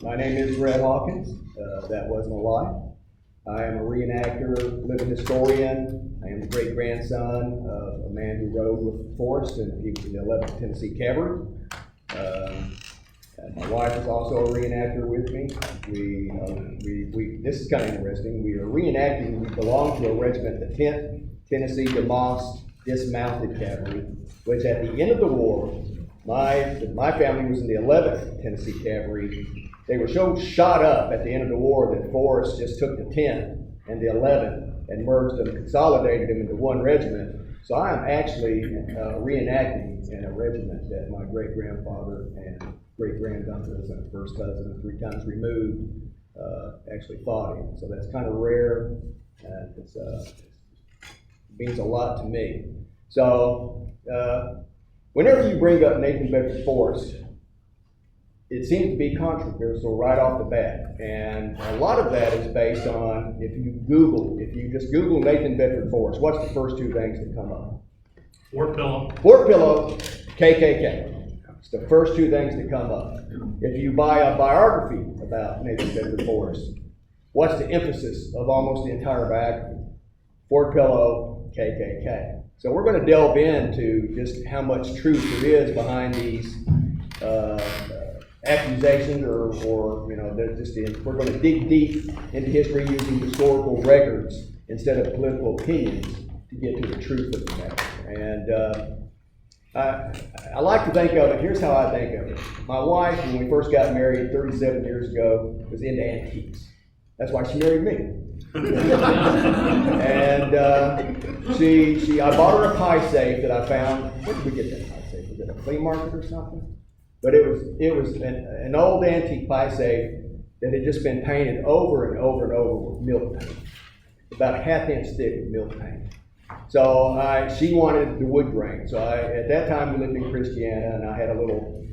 My name is Bret Hawkins. That wasn't a lie. I am a reenactor, living historian. I am the great-grandson of a man who rode with Forrest, and he was in the 11th Tennessee Cavalry. My wife is also a reenactor with me. This is kind of interesting. We are reenacting. We belong to a regiment, the 10th Tennessee Dismounted Cavalry, which at the end of the war, my family was in the 11th Tennessee Cavalry. They were so shot up at the end of the war that Forrest just took the 10th and the 11th and merged them, consolidated them into one regiment. So I am actually reenacting in a regiment that my great-grandfather and great-granduncles and first cousin, 3 times removed, actually fought in. So that's kind of rare. It means a lot to me. So whenever you bring up Nathan Bedford Forrest, it seems to be controversial right off the bat. And a lot of that is based on, if you just Google Nathan Bedford Forrest, what's the first 2 things that come up? Fort Pillow. Fort Pillow, KKK. It's the first 2 things that come up. If you buy a biography about Nathan Bedford Forrest, what's the emphasis of almost the entire biography? Fort Pillow, KKK. So we're going to delve into just how much truth there is behind these accusations, or we're going to dig deep into history using historical records instead of political opinions to get to the truth of the matter. And I like to think of it, here's how I think of it. My wife, when we first got married 37 years ago, was into antiques. That's why she married me. And I bought her a pie safe that I found. Where did we get that pie safe? Was it a flea market or something? But it was an old antique pie safe that had just been painted over and over and over with milk paint. About a 1/2 inch thick of milk paint. So she wanted the wood grain. So at that time we lived in Christiana, and I had a little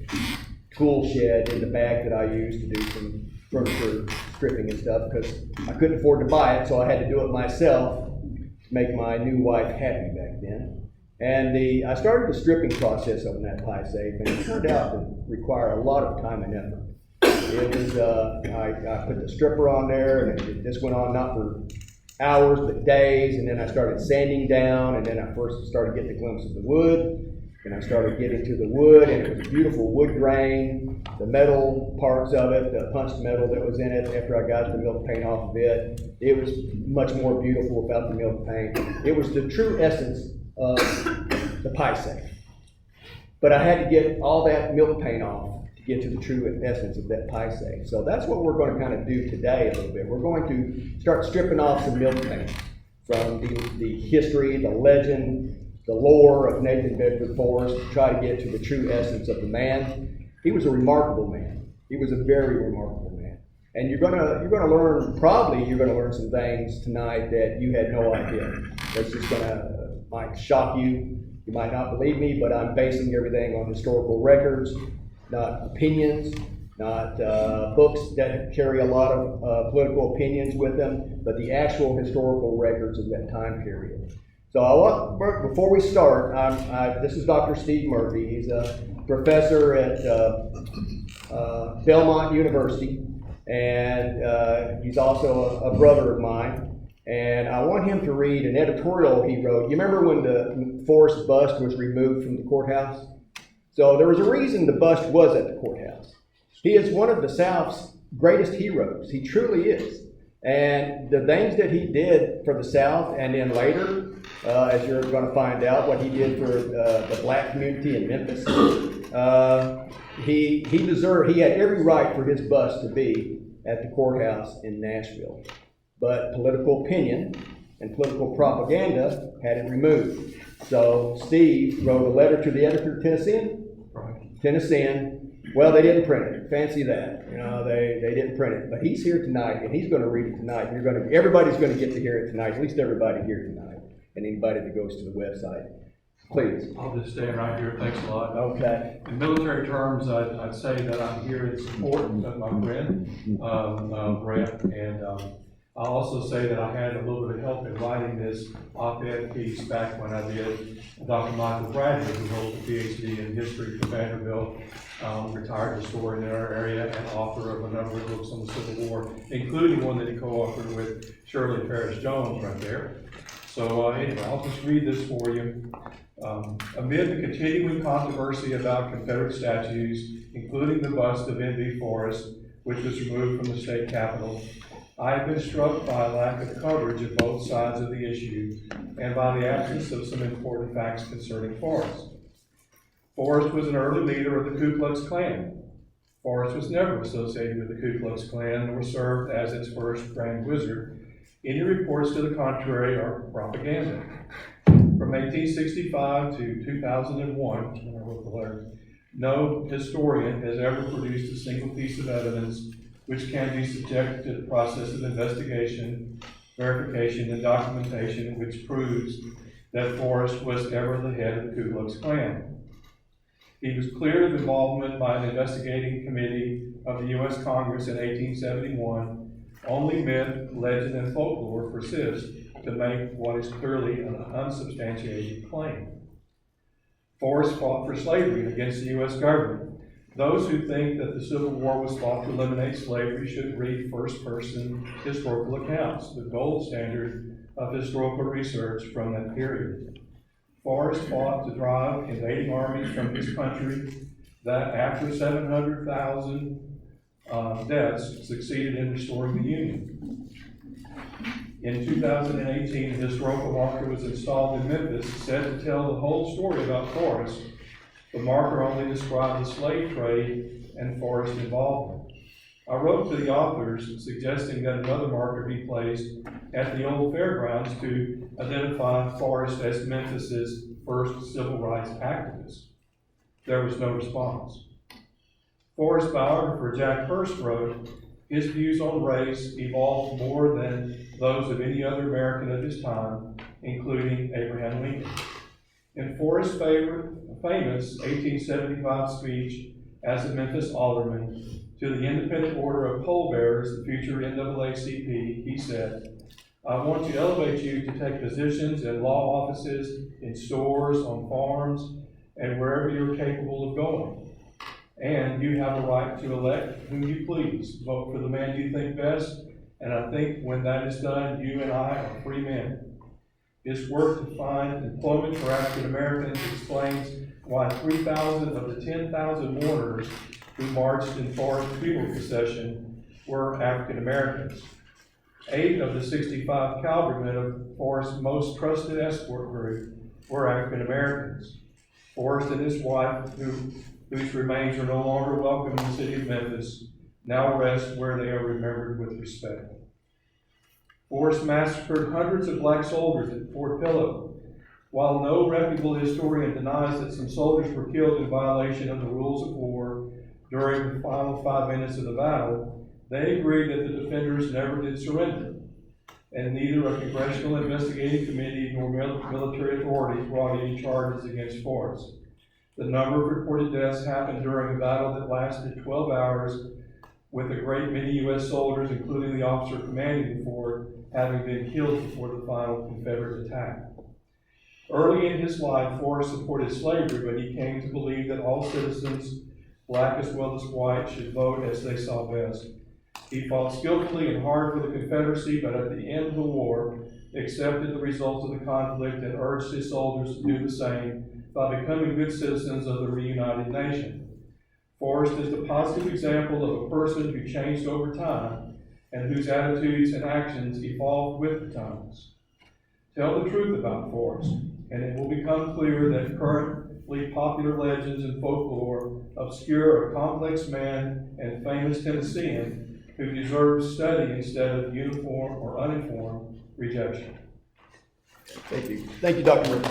tool shed in the back that I used to do some furniture stripping and stuff, because I couldn't afford to buy it, so I had to do it myself to make my new wife happy back then. And I started the stripping process on that pie safe, and it turned out to require a lot of time and effort. It was I put the stripper on there, and it just went on not for hours but days, and then I started sanding down, and then I first started getting a glimpse of the wood, and I started getting to the wood, and it was a beautiful wood grain. The metal parts of it, the punched metal that was in it, after I got the milk paint off of it, it was much more beautiful without the milk paint. It was the true essence of the pie safe. But I had to get all that milk paint off to get to the true essence of that pie safe. So that's what we're going to kind of do today a little bit. We're going to start stripping off some milk paint from the history, the legend, the lore of Nathan Bedford Forrest, to try to get to the true essence of the man. He was a remarkable man. He was a very remarkable man. And you're gonna learn some things tonight that you had no idea. That's just might shock you. You might not believe me, but I'm basing everything on historical records, not opinions, not books that carry a lot of political opinions with them, but the actual historical records of that time period. So before we start, this is Dr. Steve Murphy. He's a professor at Belmont University, and he's also a brother of mine. And I want him to read an editorial he wrote. You remember when the Forrest bust was removed from the courthouse? So there was a reason the bust was at the courthouse. He is one of the South's greatest heroes. He truly is. And the things that he did for the South, and then later, as you're going to find out, what he did for the black community in Memphis, he had every right for his bust to be at the courthouse in Nashville. But political opinion and political propaganda had it removed. So Steve wrote a letter to the editor, Tennessean. Well, they didn't print it. Fancy that. They didn't print it. But he's here tonight, and he's going to read it tonight. Everybody's going to get to hear it tonight, at least everybody here tonight, and anybody that goes to the website. Please. I'll just stand right here. Thanks a lot. Okay. In military terms, I'd say that I'm here in support of my friend, Bret, and I'll also say that I had a little bit of help in writing this op-ed piece back when I did Dr. Michael Bradley, who holds a PhD in history from Vanderbilt, retired historian in our area and author of a number of books on the Civil War, including one that he co-authored with Shirley Parrish Jones right there. So anyway, I'll just read this for you. Amid the continuing controversy about Confederate statues, including the bust of N.B. Forrest, which was removed from the state capitol, I have been struck by a lack of coverage of both sides of the issue and by the absence of some important facts concerning Forrest. Forrest was an early leader of the Ku Klux Klan. Forrest was never associated with the Ku Klux Klan nor served as its first Grand Wizard. Any reports to the contrary are propaganda. From 1865 to 2001, when I wrote the letter, no historian has ever produced a single piece of evidence which can be subjected to the process of investigation, verification, and documentation which proves that Forrest was ever the head of the Ku Klux Klan. He was cleared of involvement by an investigating committee of the U.S. Congress in 1871. Only myth, legend, and folklore persist to make what is clearly an unsubstantiated claim. Forrest fought for slavery against the U.S. government. Those who think that the Civil War was fought to eliminate slavery should read first-person historical accounts, the gold standard of historical research from that period. Forrest fought to drive invading armies from his country that, after 700,000 deaths, succeeded in restoring the Union. In 2018, a historical marker was installed in Memphis, said to tell the whole story about Forrest. The marker only described the slave trade and Forrest involvement. I wrote to the authors suggesting that another marker be placed at the old fairgrounds to identify Forrest as Memphis's first civil rights activist. There was no response. Forrest biographer Jack Hurst wrote, his views on race evolved more than those of any other American of his time, including Abraham Lincoln. In Forrest's famous 1875 speech as a Memphis alderman to the Independent Order of Pallbearers, the future NAACP, he said, I want to elevate you to take positions in law offices, in stores, on farms, and wherever you're capable of going. And you have a right to elect whom you please. Vote for the man you think best, and I think when that is done, you and I are free men. His work to find employment for African Americans explains why 3,000 of the 10,000 mourners who marched in Forrest's funeral procession were African Americans. 8 of the 65 cavalrymen of Forrest's most trusted escort group were African Americans. Forrest and his wife, whose remains are no longer welcome in the city of Memphis, now rest where they are remembered with respect. Forrest massacred hundreds of black soldiers at Fort Pillow. While no reputable historian denies that some soldiers were killed in violation of the rules of war during the final 5 minutes of the battle, they agree that the defenders never did surrender, and neither a congressional investigating committee nor military authorities brought any charges against Forrest. The number of reported deaths happened during a battle that lasted 12 hours, with a great many U.S. soldiers, including the officer commanding the fort, having been killed before the final Confederate attack. Early in his life, Forrest supported slavery, but he came to believe that all citizens, black as well as white, should vote as they saw best. He fought skillfully and hard for the Confederacy, but at the end of the war, accepted the results of the conflict and urged his soldiers to do the same by becoming good citizens of the reunited nation. Forrest is the positive example of a person who changed over time and whose attitudes and actions evolved with the times. Tell the truth about Forrest, and it will become clear that currently popular legends and folklore obscure a complex man and famous Tennessean who deserves study instead of uniform or uninformed rejection. Thank you. Thank you, Dr. Rick.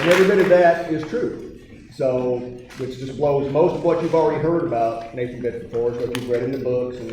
And every bit of that is true. So, which discloses most of what you've already heard about Nathan Bedford Forrest, what you've read in the books, and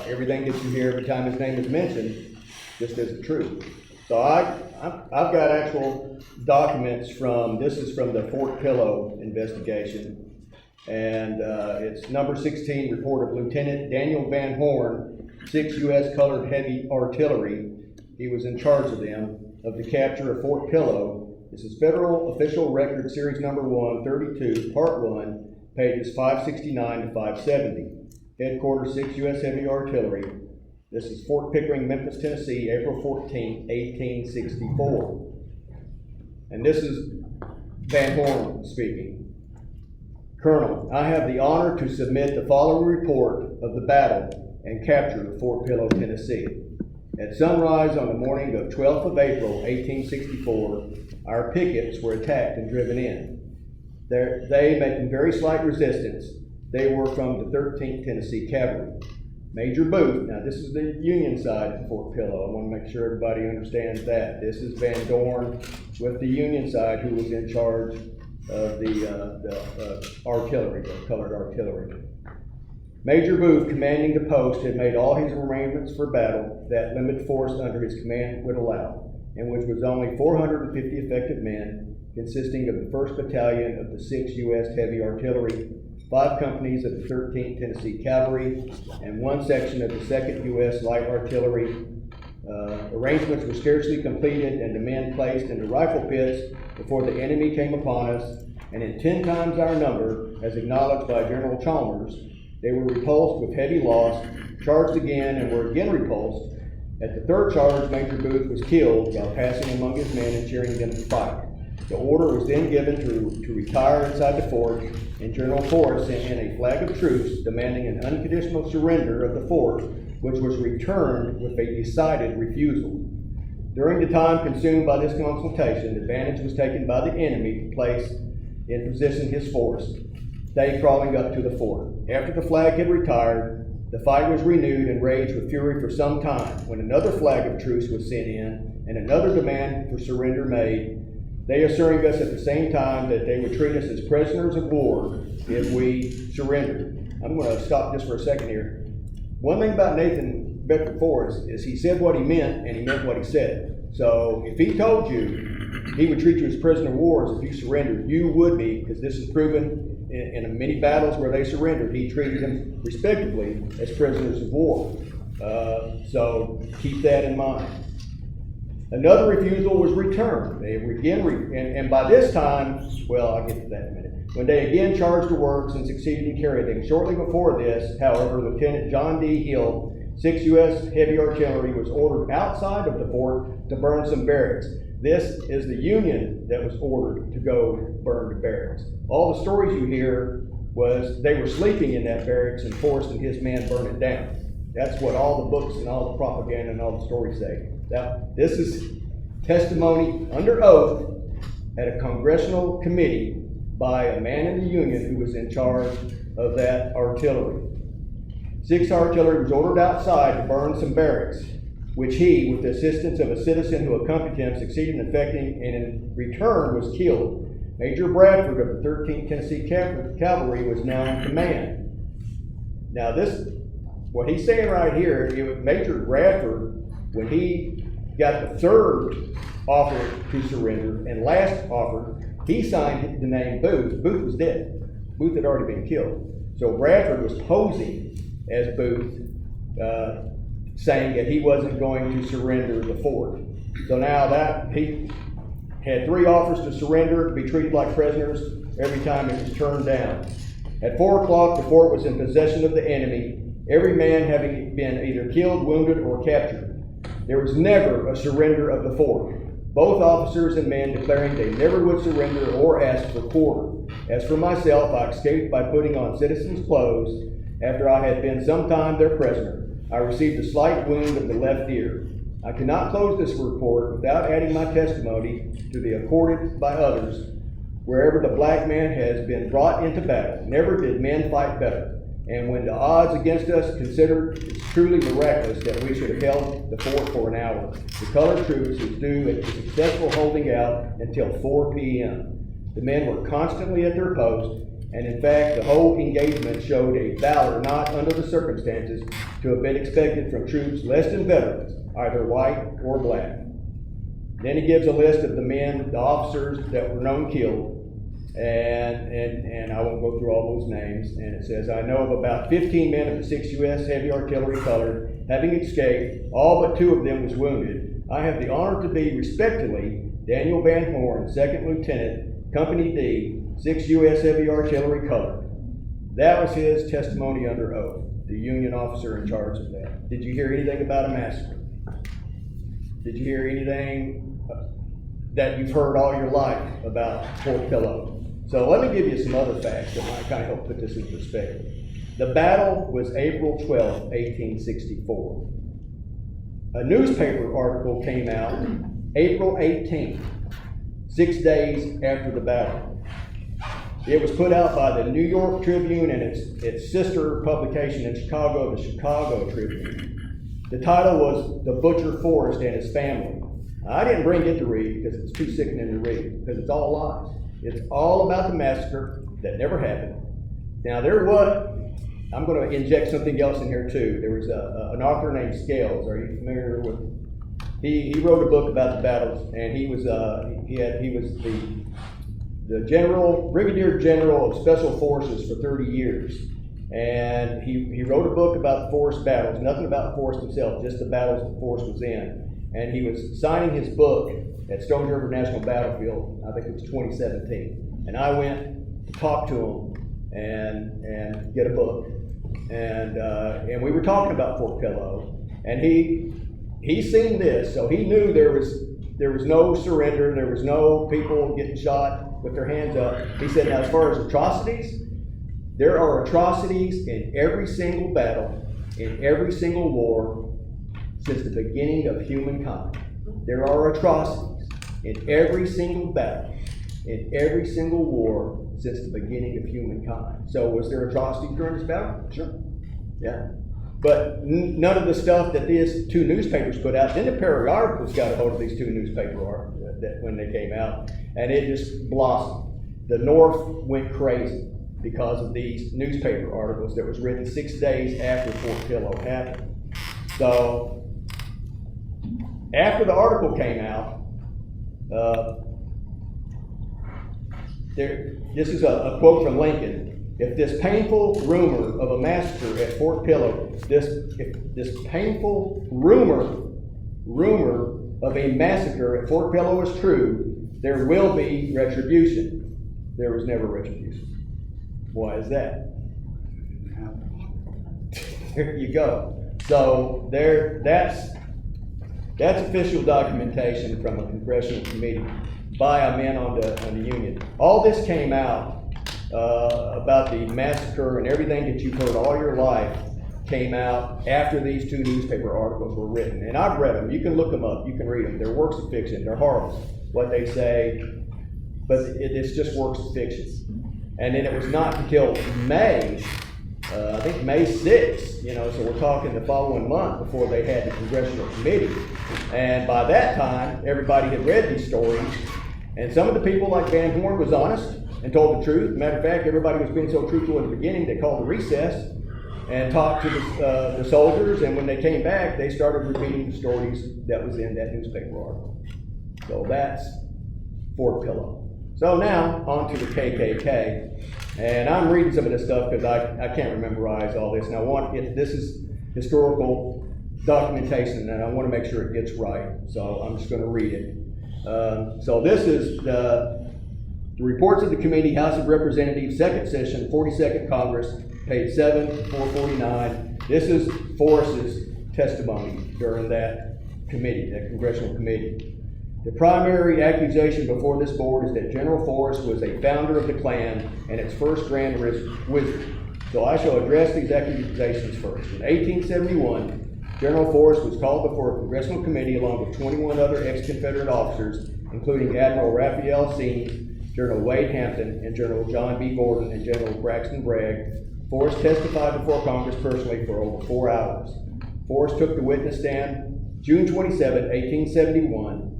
everything that you hear every time his name is mentioned, just isn't true. So I've got actual documents this is from the Fort Pillow investigation, And it's number 16, report of Lieutenant Daniel Van Horn, 6 U.S. Colored Heavy Artillery. He was in charge of them, of the capture of Fort Pillow. This is Federal Official Record Series number 132, part 1, pages 569 to 570. Headquarters 6 U.S. Heavy Artillery. This is Fort Pickering, Memphis, Tennessee, April 14, 1864. And this is Van Horn speaking. Colonel, I have the honor to submit the following report of the battle and capture of Fort Pillow, Tennessee. At sunrise on the morning of 12th of April, 1864, our pickets were attacked and driven in. They, making very slight resistance, they were from the 13th Tennessee Cavalry. Major Booth, now this is the Union side of Fort Pillow. I want to make sure everybody understands that. This is Van Dorn with the Union side, who was in charge of the artillery, the colored artillery. Major Booth, commanding the post, had made all his arrangements for battle that limited force under his command would allow, and which was only 450 effective men, consisting of the 1st Battalion of the 6th U.S. Heavy Artillery, 5 companies of the 13th Tennessee Cavalry, and 1 section of the 2nd U.S. Light Artillery. Arrangements were scarcely completed and the men placed into rifle pits before the enemy came upon us, and in 10 times our number, as acknowledged by General Chalmers, they were repulsed with heavy loss, charged again, and were again repulsed. At the 3rd charge, Major Booth was killed while passing among his men and cheering them to fight. The order was then given to retire inside the fort, and General Forrest sent in a flag of truce demanding an unconditional surrender of the fort, which was returned with a decided refusal. During the time consumed by this consultation, advantage was taken by the enemy to place in position his force, they crawling up to the fort. After the flag had retired, the fight was renewed and raged with fury for some time, when another flag of truce was sent in and another demand for surrender made, they assuring us at the same time that they would treat us as prisoners of war if we surrendered. I'm going to stop just for a second here. One thing about Nathan Bedford Forrest is he said what he meant and he meant what he said. So if he told you he would treat you as prisoner of war if you surrendered, you would be, because this is proven in many battles where they surrendered, he treated them respectively as prisoners of war. So keep that in mind. Another refusal was returned. They again, and by this time, well, I'll get to that in a minute. When they again charged the works and succeeded in carrying them. Shortly before this, however, Lieutenant John D. Hill, 6 U.S. Heavy Artillery, was ordered outside of the fort to burn some barracks. This is the Union that was ordered to go burn the barracks. All the stories you hear was they were sleeping in that barracks and Forrest and his men burned it down. That's what all the books and all the propaganda and all the stories say. Now, this is testimony under oath at a congressional committee by a man in the Union who was in charge of that artillery. 6th Artillery was ordered outside to burn some barracks, which he, with the assistance of a citizen who accompanied him, succeeded in effecting, and in return was killed. Major Bradford of the 13th Tennessee Cavalry was now in command. Now this, what he's saying right here, Major Bradford, when he got the 3rd offer to surrender and last offer, he signed the name Booth. Booth was dead. Booth had already been killed. So Bradford was posing as Booth, saying that he wasn't going to surrender the fort. So now that he had 3 offers to surrender, to be treated like prisoners, every time it was turned down. At 4 o'clock, the fort was in possession of the enemy, every man having been either killed, wounded, or captured. There was never a surrender of the fort, both officers and men declaring they never would surrender or ask for quarter. As for myself, I escaped by putting on citizen's clothes after I had been some time their prisoner. I received a slight wound of the left ear. I cannot close this report without adding my testimony to the accorded by others. Wherever the black man has been brought into battle, never did men fight better. And when the odds against us considered, it's truly miraculous that we should have held the fort for an hour. The colored troops was due at the successful holding out until 4 p.m. The men were constantly at their post, and in fact, the whole engagement showed a valor not under the circumstances to have been expected from troops less than veterans, either white or black. Then he gives a list of the men, the officers that were known killed. and I won't go through all those names. And it says, I know of about 15 men of the 6th U.S. Heavy Artillery Colored having escaped. All but 2 of them was wounded. I have the honor to be, respectively, Daniel Van Horn, 2nd Lieutenant, Company D, 6th U.S. Heavy Artillery Colored. That was his testimony under oath, the Union officer in charge of that. Did you hear anything about a massacre? Did you hear anything that you've heard all your life about Fort Pillow? So let me give you some other facts that might kind of help put this in perspective. The battle was April 12, 1864. A newspaper article came out April 18th, 6 days after the battle. It was put out by the New York Tribune and its sister publication in Chicago, the Chicago Tribune. The title was The Butcher Forrest and His Family. I didn't bring it to read because it's too sickening to read, because it's all lies. It's all about the massacre that never happened. Now I'm going to inject something else in here too. There was an author named Scales. Are you familiar with? He wrote a book about the battles, and he was the brigadier general of special forces for 30 years. And he wrote a book about the Forrest battles, nothing about Forrest himself, just the battles that Forrest was in. And he was signing his book at Stone River National Battlefield, I think it was 2017. And I went to talk to him and get a book. And we were talking about Fort Pillow, and he seen this, so he knew there was no surrender, there was no people getting shot with their hands up. He said, now as far as atrocities, there are atrocities in every single battle, in every single war, since the beginning of humankind. There are atrocities in every single battle, in every single war, since the beginning of humankind. So was there atrocities during this battle? Sure. Yeah. But none of the stuff that these 2 newspapers put out. Then the periodicals got a hold of these 2 newspaper articles when they came out, and it just blossomed. The North went crazy because of these newspaper articles that was written 6 days after Fort Pillow happened. So after the article came out, this is a quote from Lincoln. If this painful rumor of a massacre at Fort Pillow, if this painful rumor of a massacre at Fort Pillow is true, there will be retribution. There was never retribution. Why is that? There you go. So that's official documentation from a congressional committee by a man on the Union. All this came out about the massacre, and everything that you've heard all your life came out after these 2 newspaper articles were written. And I've read them. You can look them up. You can read them. They're works of fiction. They're horrible, what they say, but it's just works of fiction. And then it was not until May, I think May 6th, so we're talking the following month before they had the congressional committee. And by that time, everybody had read these stories. And some of the people, like Van Horn, was honest and told the truth. Matter of fact, everybody was being so truthful in the beginning, they called a recess and talked to the soldiers. And when they came back, they started repeating the stories that was in that newspaper article. So that's Fort Pillow. So now, on to the KKK. And I'm reading some of this stuff because I can't memorize all this. And this is historical documentation, and I want to make sure it gets right. So I'm just going to read it. So this is the reports of the committee, House of Representatives, 2nd session, 42nd Congress, page 7 to 449. This is Forrest's testimony during that committee, that congressional committee. The primary accusation before this board is that General Forrest was a founder of the Klan and its first Grand Wizard. So I shall address these accusations first. In 1871, General Forrest was called before a congressional committee along with 21 other ex-Confederate officers, including Admiral Raphael Semmes, General Wade Hampton, and General John B. Gordon, and General Braxton Bragg. Forrest testified before Congress personally for over 4 hours. Forrest took the witness stand June 27, 1871.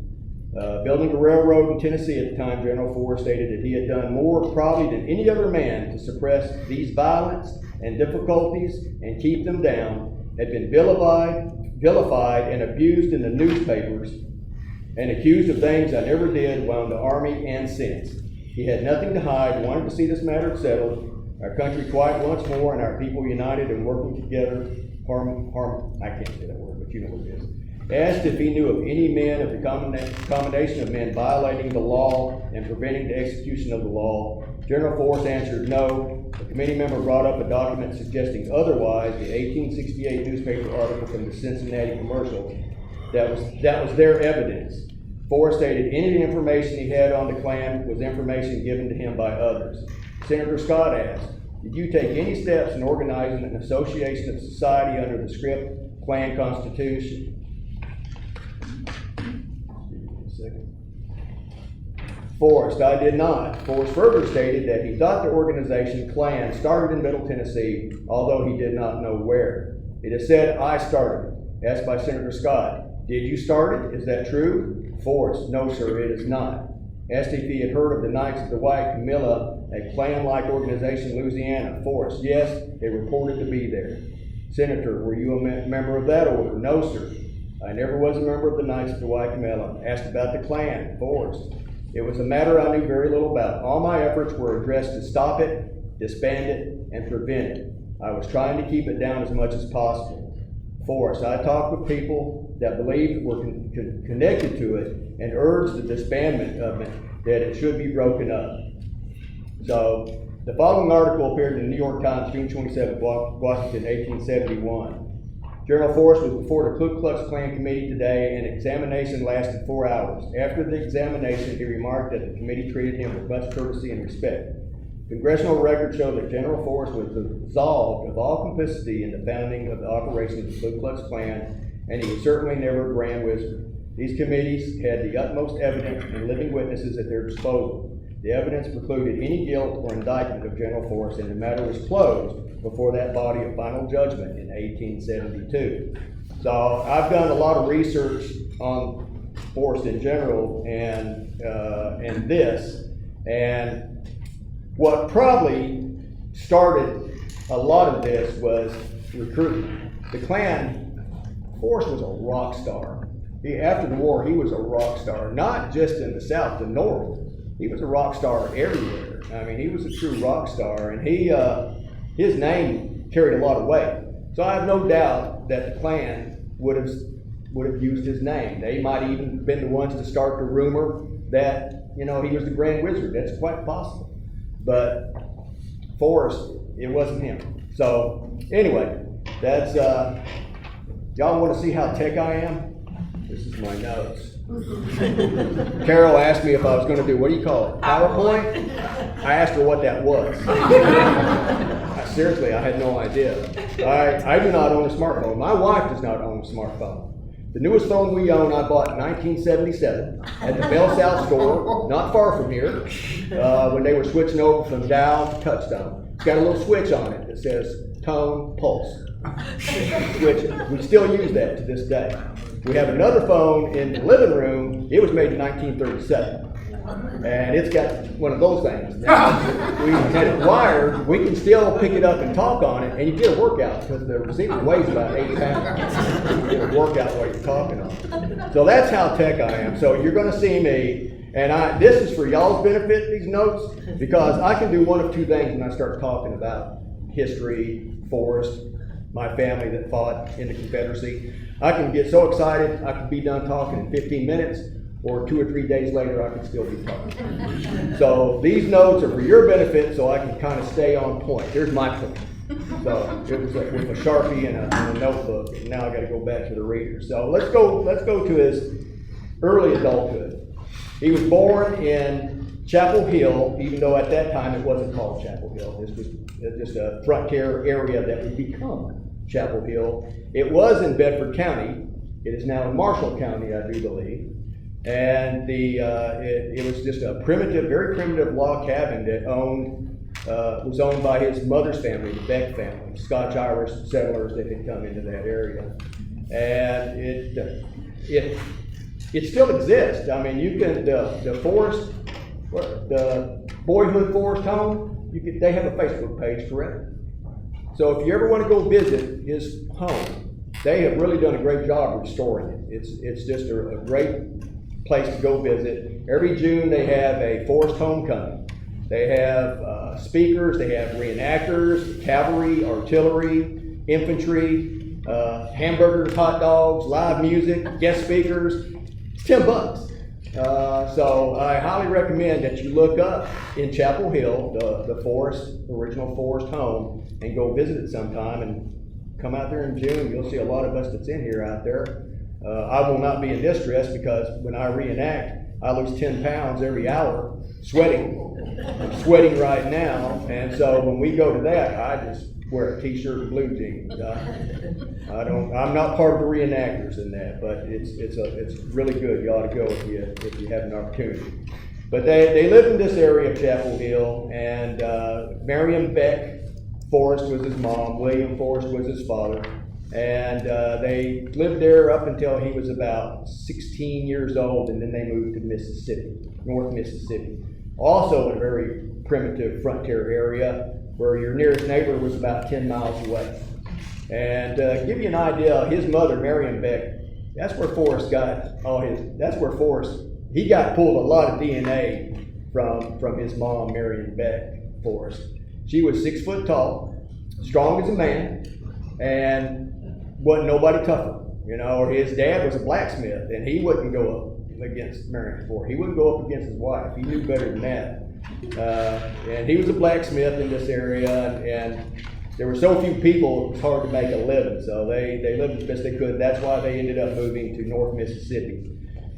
Building a railroad in Tennessee at the time, General Forrest stated that he had done more probably than any other man to suppress these violence and difficulties and keep them down, had been vilified and abused in the newspapers, and accused of things I never did while in the Army and since. He had nothing to hide, wanted to see this matter settled, our country quiet once more, and our people united and working together, I can't say that word, but you know what it is. Asked if he knew of any men of the combination of men violating the law and preventing the execution of the law. General Forrest answered no. The committee member brought up a document suggesting otherwise, the 1868 newspaper article from the Cincinnati Commercial. That was their evidence. Forrest stated any information he had on the Klan was information given to him by others. Senator Scott asked, did you take any steps in organizing an association of society under the script Klan Constitution? Forrest, I did not. Forrest further stated that he thought the organization Klan started in Middle Tennessee, although he did not know where. It is said I started it. Asked by Senator Scott, did you start it? Is that true? Forrest, no sir, it is not. Asked if he had heard of the Knights of the White Camilla, a Klan-like organization in Louisiana. Forrest, yes, they reported to be there. Senator, were you a member of that order? No sir. I never was a member of the Knights of the White Camilla. Asked about the Klan. Forrest, it was a matter I knew very little about. All my efforts were addressed to stop it, disband it, and prevent it. I was trying to keep it down as much as possible. Forrest, I talked with people that believed were connected to it and urged the disbandment of it, that it should be broken up. So, the following article appeared in the New York Times, June 27, Washington, 1871. General Forrest was before the Ku Klux Klan committee today, and examination lasted 4 hours. After the examination, he remarked that the committee treated him with much courtesy and respect. Congressional records show that General Forrest was absolved of all complicity in the founding of the operations of the Ku Klux Klan, and he was certainly never a grand wizard. These committees had the utmost evidence and living witnesses at their disposal. The evidence precluded any guilt or indictment of General Forrest, and the matter was closed before that body of final judgment in 1872. So I've done a lot of research on Forrest in general and this, and what probably started a lot of this was recruitment. The Klan, Forrest was a rock star. After the war, he was a rock star, not just in the South, the North. He was a rock star everywhere. I mean, he was a true rock star, and his name carried a lot of weight. So I have no doubt that the Klan would have used his name. They might even been the ones to start the rumor that, he was the Grand Wizard. That's quite possible. But Forrest, it wasn't him. So anyway, that's, y'all want to see how tech I am? This is my notes. Carol asked me if I was going to do, what do you call it? PowerPoint? I asked her what that was. Seriously, I had no idea. I do not own a smartphone. My wife does not own a smartphone. The newest phone we own, I bought in 1977 at the Bell South store, not far from here, when they were switching over from dial to touchstone. It's got a little switch on it that says tone, pulse. Switch. We still use that to this day. We have another phone in the living room. It was made in 1937. And it's got one of those things. We had it wired. We can still pick it up and talk on it, and you get a workout because the receiver weighs about 8 pounds. You get a workout while you're talking on it. So that's how tech I am. So you're going to see me, and this is for y'all's benefit, these notes, because I can do one of two things when I start talking about history, Forrest, my family that fought in the Confederacy. I can get so excited, I can be done talking in 15 minutes, or 2 or 3 days later, I can still be talking. So these notes are for your benefit, so I can kind of stay on point. Here's my point. So it was with a Sharpie and a notebook, and now I got to go back to the reader. So let's go to his early adulthood. He was born in Chapel Hill, even though at that time it wasn't called Chapel Hill. This was just a frontier area that would become Chapel Hill. It was in Bedford County. It is now in Marshall County, I do believe. And it was just a primitive, very primitive log cabin that was owned by his mother's family, the Beck family, Scotch-Irish settlers that had come into that area. And it still exists. I mean, you can, the Forrest, the Boyhood Forrest home, they have a Facebook page, correct? So if you ever want to go visit his home, they have really done a great job restoring it. It's just a great place to go visit. Every June they have a Forrest homecoming. They have speakers, they have reenactors, cavalry, artillery, infantry, hamburgers, hot dogs, live music, guest speakers. It's $10. So I highly recommend that you look up in Chapel Hill, the Forrest, original Forrest home, and go visit it sometime and come out there in June. You'll see a lot of us that's in here out there. I will not be in this dress because when I reenact, I lose 10 pounds every hour sweating. I'm sweating right now, and so when we go to that, I just wear a t-shirt and blue jeans. I'm not part of the reenactors in that, but it's really good. You ought to go if you have an opportunity. But they live in this area of Chapel Hill, and Marion Beck Forrest was his mom, William Forrest was his father, and they lived there up until he was about 16 years old, and then they moved to Mississippi, North Mississippi. Also a very primitive frontier area where your nearest neighbor was about 10 miles away. And to give you an idea, his mother, Marion Beck, that's where Forrest got all he got pulled a lot of DNA from his mom, Marion Beck Forrest. She was 6 foot tall, strong as a man, and wasn't nobody tougher. You know, his dad was a blacksmith, and he wouldn't go up against Marion Forrest. He wouldn't go up against his wife. He knew better than that. And he was a blacksmith in this area, and there were so few people, it was hard to make a living. So they lived as best they could. That's why they ended up moving to North Mississippi.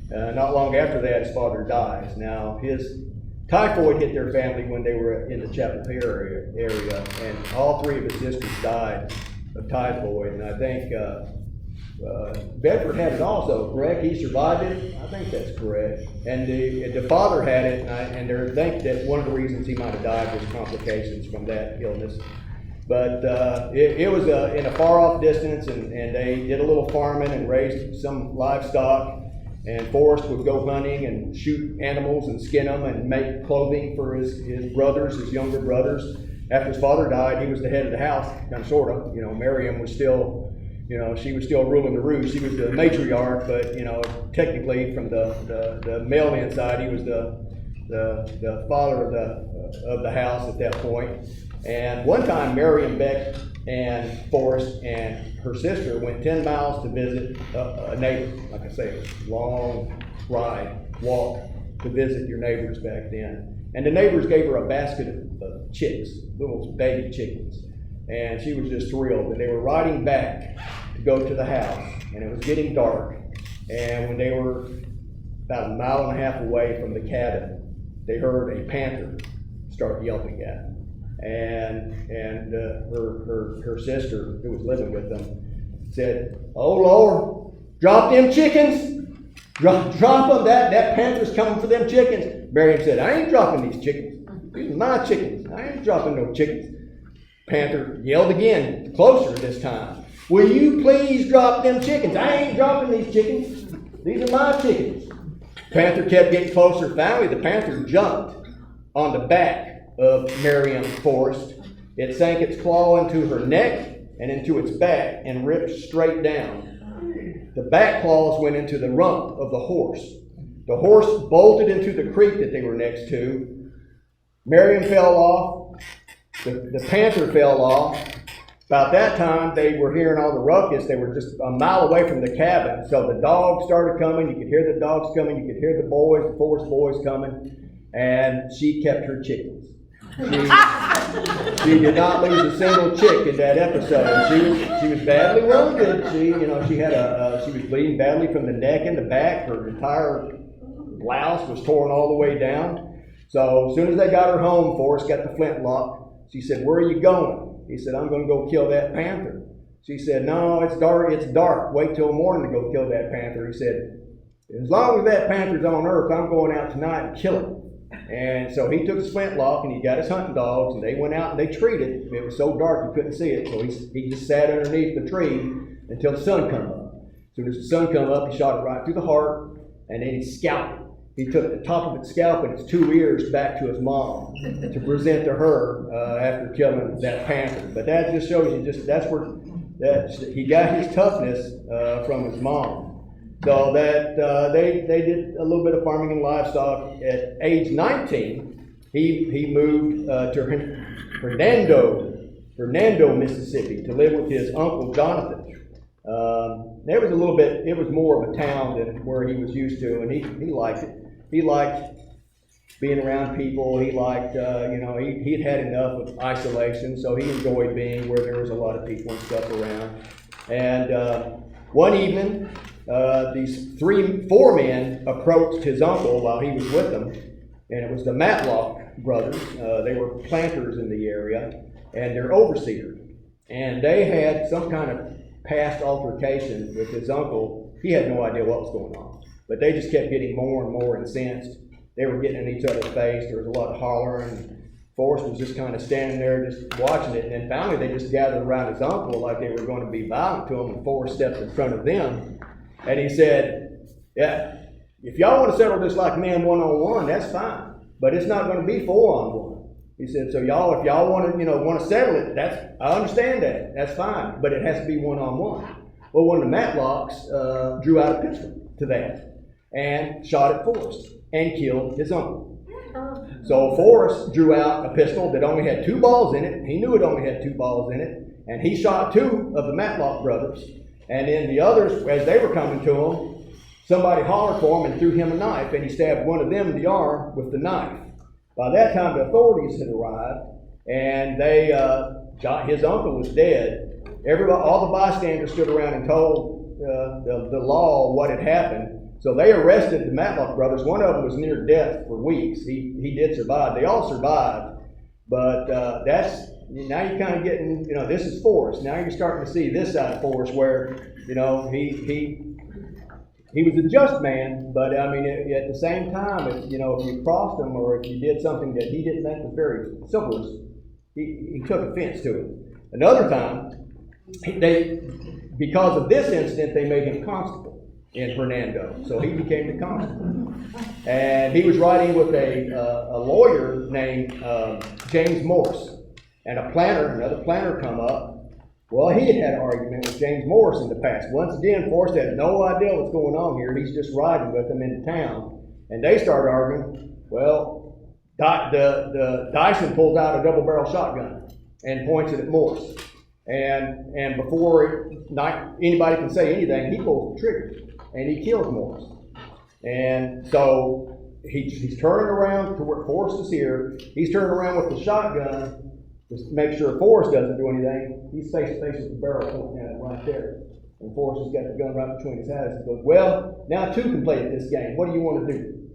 Not long after that, his father dies. Now, his typhoid hit their family when they were in the Chapel Hill area, and all 3 of his sisters died of typhoid. And I think Bedford had it also, correct? He survived it? I think that's correct. And the father had it, and they think that one of the reasons he might have died was complications from that illness. But it was in a far-off distance, and they did a little farming and raised some livestock. And Forrest would go hunting and shoot animals and skin them and make clothing for his brothers, his younger brothers. After his father died, he was the head of the house, kind of, sort of. You know, Miriam was still, she was still ruling the roost. She was the matriarch, but, technically from the male inside, he was the father of the house at that point. And one time, Marion Beck and Forrest and her sister went 10 miles to visit a neighbor. Like I say, it was a long walk to visit your neighbors back then. And the neighbors gave her a basket of chicks, little baby chickens. And she was just thrilled. And they were riding back to go to the house, and it was getting dark. And when they were about 1.5 miles away from the cabin, they heard a panther start yelping at them. And her sister, who was living with them, said, "Oh Lord, drop them chickens, drop them. That panther's coming for them chickens." Miriam said, "I ain't dropping these chickens. These are my chickens. I ain't dropping no chickens." Panther yelled again, closer this time. "Will you please drop them chickens? I ain't dropping these chickens. These are my chickens." Panther kept getting closer. Finally, the panther jumped on the back of Marion Forrest. It sank its claw into her neck and into its back and ripped straight down. The back claws went into the rump of the horse. The horse bolted into the creek that they were next to. Marion fell off. The panther fell off. About that time, they were hearing all the ruckus. They were just 1 mile away from the cabin. So the dogs started coming. You could hear the dogs coming. You could hear the Forrest boys coming. And she kept her chickens. She did not lose a single chick in that episode. She was badly wounded. She was bleeding badly from the neck and the back. Her entire blouse was torn all the way down. So as soon as they got her home, Forrest got the flintlock. She said, "Where are you going?" He said, "I'm going to go kill that panther." She said, "No, it's dark. It's dark. Wait till morning to go kill that panther." He said, "As long as that panther's on earth, I'm going out tonight and kill him." And so he took his flintlock and he got his hunting dogs, and they went out and they treated. It was so dark you couldn't see it, so he just sat underneath the tree until the sun came up. As soon as the sun came up, he shot it right through the heart, and then he scalped it. He took the top of its scalp and its 2 ears back to his mom to present to her after killing that panther. But that just shows you, that's where he got his toughness from his mom. So that they did a little bit of farming and livestock. At age 19, he moved to Fernando, Mississippi, to live with his uncle Jonathan. It was a little bit, it was more of a town than where he was used to, and he liked it. He liked being around people. He liked, he'd had enough of isolation, so he enjoyed being where there was a lot of people and stuff around. And one evening, these four men approached his uncle while he was with them, and it was the Matlock brothers. They were planters in the area, and they're overseers. And they had some kind of past altercation with his uncle. He had no idea what was going on, but they just kept getting more and more incensed. They were getting in each other's face. There was a lot of hollering. Forrest was just kind of standing there just watching it, and then finally they just gathered around his uncle like they were going to be violent to him, and Forrest stepped in front of them, and he said, yeah, if y'all want to settle this like men one-on-one, that's fine, but it's not going to be four-on-one. He said, so y'all, if y'all want to settle it, I understand that. That's fine, but it has to be one-on-one. Well, one of the Matlocks drew out a pistol to that and shot at Forrest and killed his uncle. So Forrest drew out a pistol that only had 2 balls in it. He knew it only had 2 balls in it, and he shot 2 of the Matlock brothers. And then the others, as they were coming to him, somebody hollered for him and threw him a knife, and he stabbed one of them in the arm with the knife. By that time, the authorities had arrived, and they his uncle was dead. All the bystanders stood around and told the law what had happened. So they arrested the Matlock brothers. One of them was near death for weeks. He did survive. They all survived, but now you're kind of getting, this is Forrest. Now you're starting to see this side of Forrest where, he was a just man, but I mean, at the same time, if you crossed him or if you did something that he didn't think was very civilous, he took offense to it. Another time, because of this incident, they made him constable in Fernando, so he became the constable. And he was riding with a lawyer named James Morse, and another planter come up. Well, he had an argument with James Morris in the past. Once again, Forrest had no idea what's going on here. He's just riding with him into town. And they started arguing. Well, the Dyson pulls out a double-barrel shotgun and points it at Morris. And before anybody can say anything, he pulls the trigger and he kills Morris. And so he's turning around to where Forrest is here. He's turning around with the shotgun just to make sure Forrest doesn't do anything. He's face to face with the barrel pointing at him right there. And Forrest has got the gun right between his eyes. He goes, well, now 2 can play at this game. What do you want to do?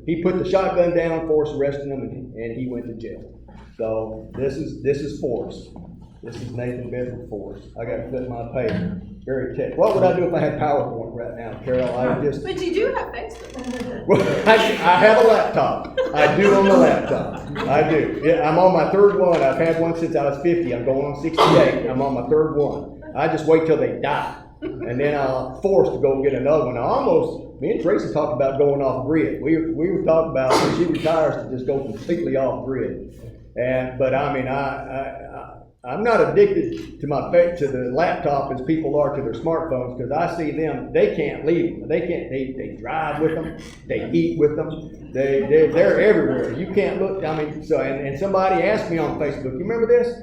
He put the shotgun down, Forrest arrested him, and he went to jail. So this is Forrest. This is Nathan Bedford Forrest. I got to flip my page. Very tech. What would I do if I had PowerPoint right now, Carol? But you do have Facebook. Well, I have a laptop. I do on the laptop. I do. Yeah, I'm on my 3rd one. I've had one since I was 50. I'm going on 68. I'm on my 3rd one. I just wait till they die, and then I'm forced to go get another one. Me and Teresa talked about going off grid. We were talking about when she retires to just go completely off grid. But I mean, I'm not addicted to the laptop as people are to their smartphones, because I see them, they can't leave them. They drive with them, they eat with them, they're everywhere. You can't look, and somebody asked me on Facebook, you remember this?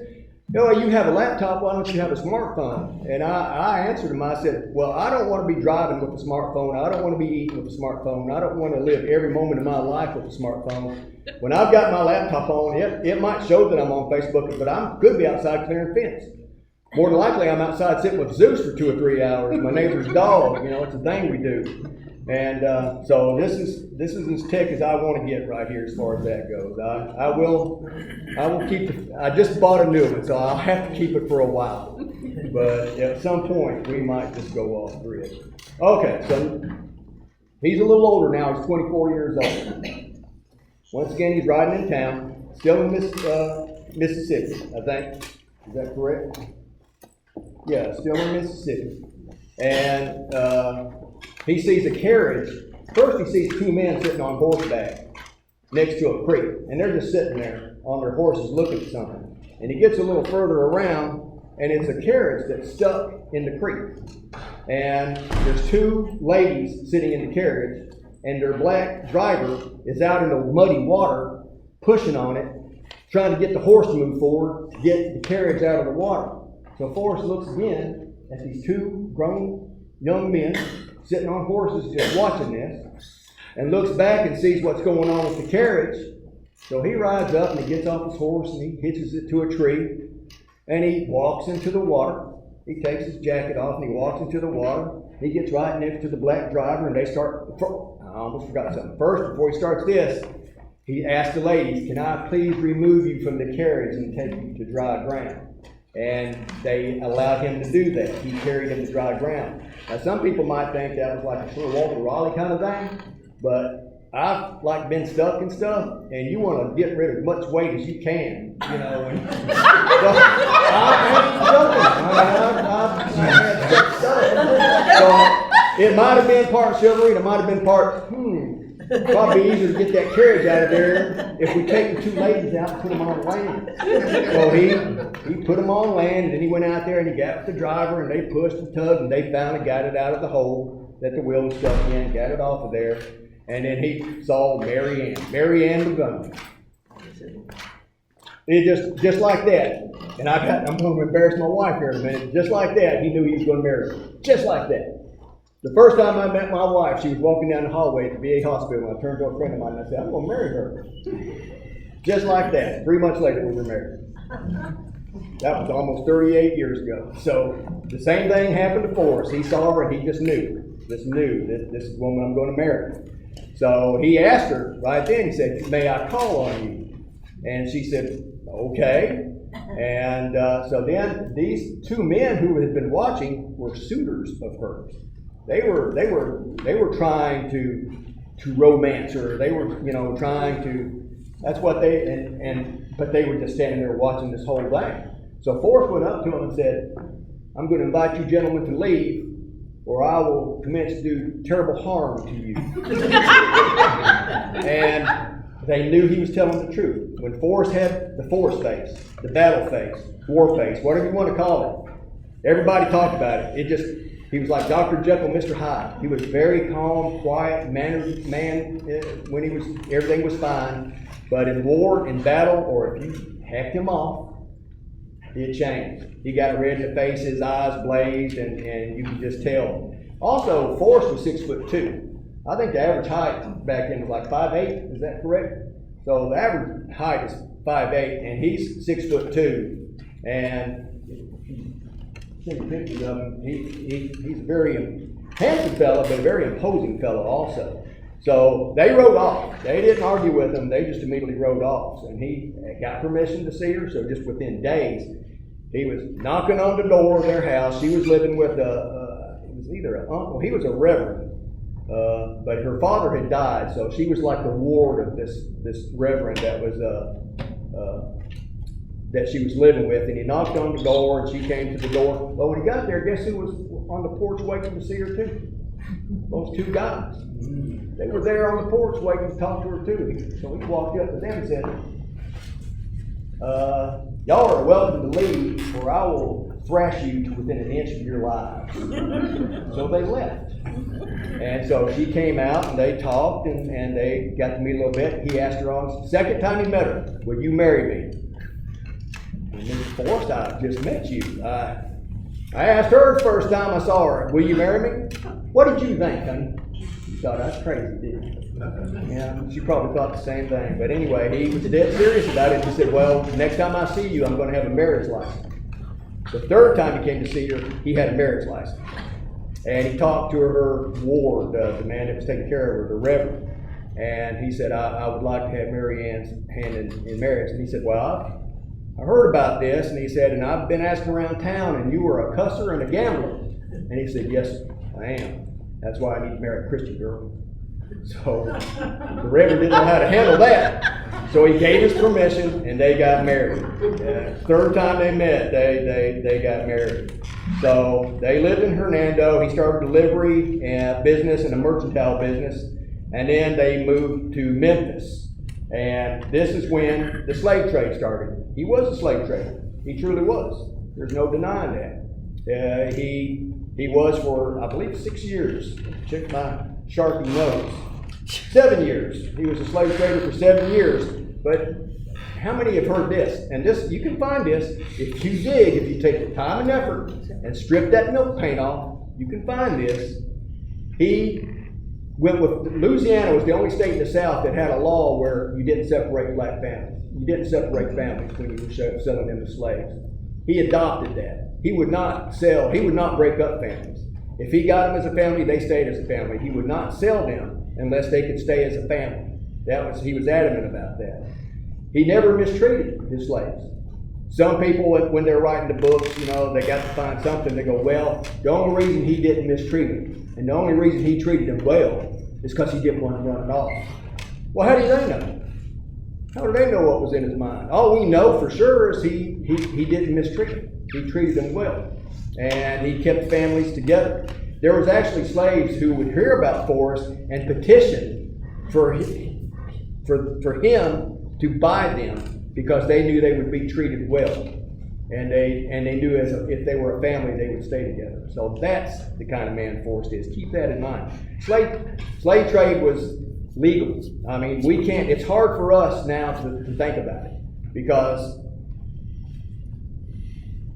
You have a laptop, why don't you have a smartphone? And I answered him, I said, well, I don't want to be driving with a smartphone, I don't want to be eating with a smartphone, I don't want to live every moment of my life with a smartphone. When I've got my laptop on, it might show that I'm on Facebook, but I could be outside clearing fence. More than likely, I'm outside sitting with Zeus for 2 or 3 hours, my neighbor's dog, it's a thing we do. And so this is as tech as I want to get right here as far as that goes. I will keep I just bought a new one, so I'll have to keep it for a while. But at some point, we might just go off grid. Okay, so he's a little older now. He's 24 years old. Once again, he's riding in town, still in Mississippi, I think. Is that correct? Yeah, still in Mississippi. And he sees a carriage. First, he sees 2 men sitting on horseback next to a creek. And they're just sitting there on their horses looking at something. And he gets a little further around, and it's a carriage that's stuck in the creek. And there's 2 ladies sitting in the carriage, and their black driver is out in the muddy water pushing on it, trying to get the horse to move forward, to get the carriage out of the water. So Forrest looks again at these two grown young men sitting on horses just watching this, and looks back and sees what's going on with the carriage. So he rides up and he gets off his horse and he hitches it to a tree, and he walks into the water. He takes his jacket off and he walks into the water. He gets right next to the black driver and they start, I almost forgot something. First, before he starts this, he asked the ladies, can I please remove you from the carriage and take you to dry ground? And they allowed him to do that. He carried him to dry ground. Now, some people might think that was like a sort of Walter Raleigh kind of thing, but I've like been stuck and stuff, and you want to get rid of as much weight as you can, you know. And, so, I ain't joking. I had stuff. So it might have been part chivalry, it might have been part, probably easier to get that carriage out of there if we take the two ladies out and put them on land. So he put them on land, and then he went out there and he got with the driver, and they pushed and tugged, and they finally got it out of the hole that the wheel was stuck in, got it off of there. And then he saw Mary Ann Montgomery. It just like that. And I'm going to embarrass my wife here in a minute. Just like that, he knew he was going to marry her. Just like that. The first time I met my wife, she was walking down the hallway at the VA hospital, and I turned to a friend of mine and I said, I'm going to marry her. Just like that. 3 months later, we were married. That was almost 38 years ago. So the same thing happened to Forrest. He saw her and he just knew this is the woman I'm going to marry. So he asked her right then, he said, may I call on you? And she said, okay. And so then these two men who had been watching were suitors of hers. They were trying to romance her. They were, trying to, that's what but they were just standing there watching this whole thing. So Forrest went up to him and said, I'm going to invite you gentlemen to leave, or I will commence to do terrible harm to you. And they knew he was telling the truth. When Forrest had the Forrest face, the battle face, war face, whatever you want to call it, everybody talked about it. He was like Dr. Jekyll, Mr. Hyde. He was very calm, quiet, mannered man when everything was fine. But in war, in battle, or if you hacked him off, it changed. He got red in the face, his eyes blazed, and you could just tell. Also, Forrest was 6'2". I think the average height back then was like 5'8". Is that correct? So the average height is 5'8", and he's 6'2". And pictures of him. He's a very handsome fellow, but a very imposing fellow also. So they rode off. They didn't argue with him. They just immediately rode off. And he got permission to see her. So just within days, he was knocking on the door of their house. She was living with it was either an uncle. He was a reverend, but her father had died. So she was like the ward of this reverend that was that she was living with. And he knocked on the door, and she came to the door. But when he got there, guess who was on the porch waiting to see her too? Those two guys. They were there on the porch waiting to talk to her too. So he walked up to them and said, y'all are welcome to leave, or I will thrash you to within an inch of your lives. So they left. And so she came out, and they talked, and they got to meet a little bit. He asked her on the second time he met her, will you marry me? And Mrs. Forrest, I just met you. I asked her the first time I saw her, will you marry me? What did you think, honey? You thought I was crazy, didn't you? Yeah, she probably thought the same thing. But anyway, he was dead serious about it. He said, well, next time I see you, I'm going to have a marriage license. The third time he came to see her, he had a marriage license. And he talked to her ward, the man that was taking care of her, the reverend. And he said, I would like to have Mary Ann's hand in marriage. And he said, well, I heard about this. And he said, and I've been asking around town, and you were a cusser and a gambler. And he said, yes, I am. That's why I need to marry a Christian girl. So the Reverend didn't know how to handle that. So he gave his permission, and they got married. Third time they met, they got married. So they lived in Hernando. He started delivery business and a mercantile business. And then they moved to Memphis. And this is when the slave trade started. He was a slave trader. He truly was. There's no denying that. He was for, I believe, 6 years. Check my Sharpie notes. 7 years. He was a slave trader for 7 years. But how many have heard this? And this, you can find this if you dig, if you take the time and effort and strip that milk paint off, you can find this. He went with, Louisiana was the only state in the South that had a law where you didn't separate black families. You didn't separate families when you were selling them as slaves. He adopted that. He would not sell, he would not break up families. If he got them as a family, they stayed as a family. He would not sell them unless they could stay as a family. He was adamant about that. He never mistreated his slaves. Some people, when they're writing the books, you know, they got to find something. They go, well, the only reason he didn't mistreat them, and the only reason he treated them well, is because he didn't want to run it off. Well, how do they know? How do they know what was in his mind? All we know for sure is he didn't mistreat them. He treated them well, and he kept families together. There was actually slaves who would hear about Forrest and petition for him to buy them because they knew they would be treated well, and they knew if they were a family they would stay together. So that's the kind of man Forrest is. Keep that in mind. Slave trade was legal. I mean, we can't. It's hard for us now to think about it because.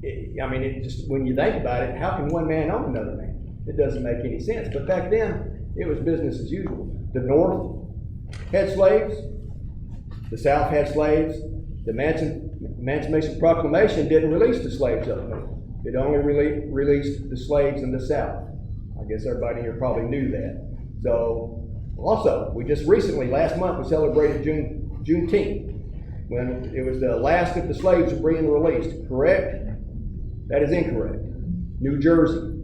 It just when you think about it, how can one man own another man? It doesn't make any sense. But back then, it was business as usual. The North had slaves. The South had slaves. The Emancipation Proclamation didn't release the slaves up north. It only released the slaves in the South. I guess everybody here probably knew that. So, also, we just recently, last month, we celebrated Juneteenth, when it was the last of the slaves were being released. Correct? That is incorrect. New Jersey,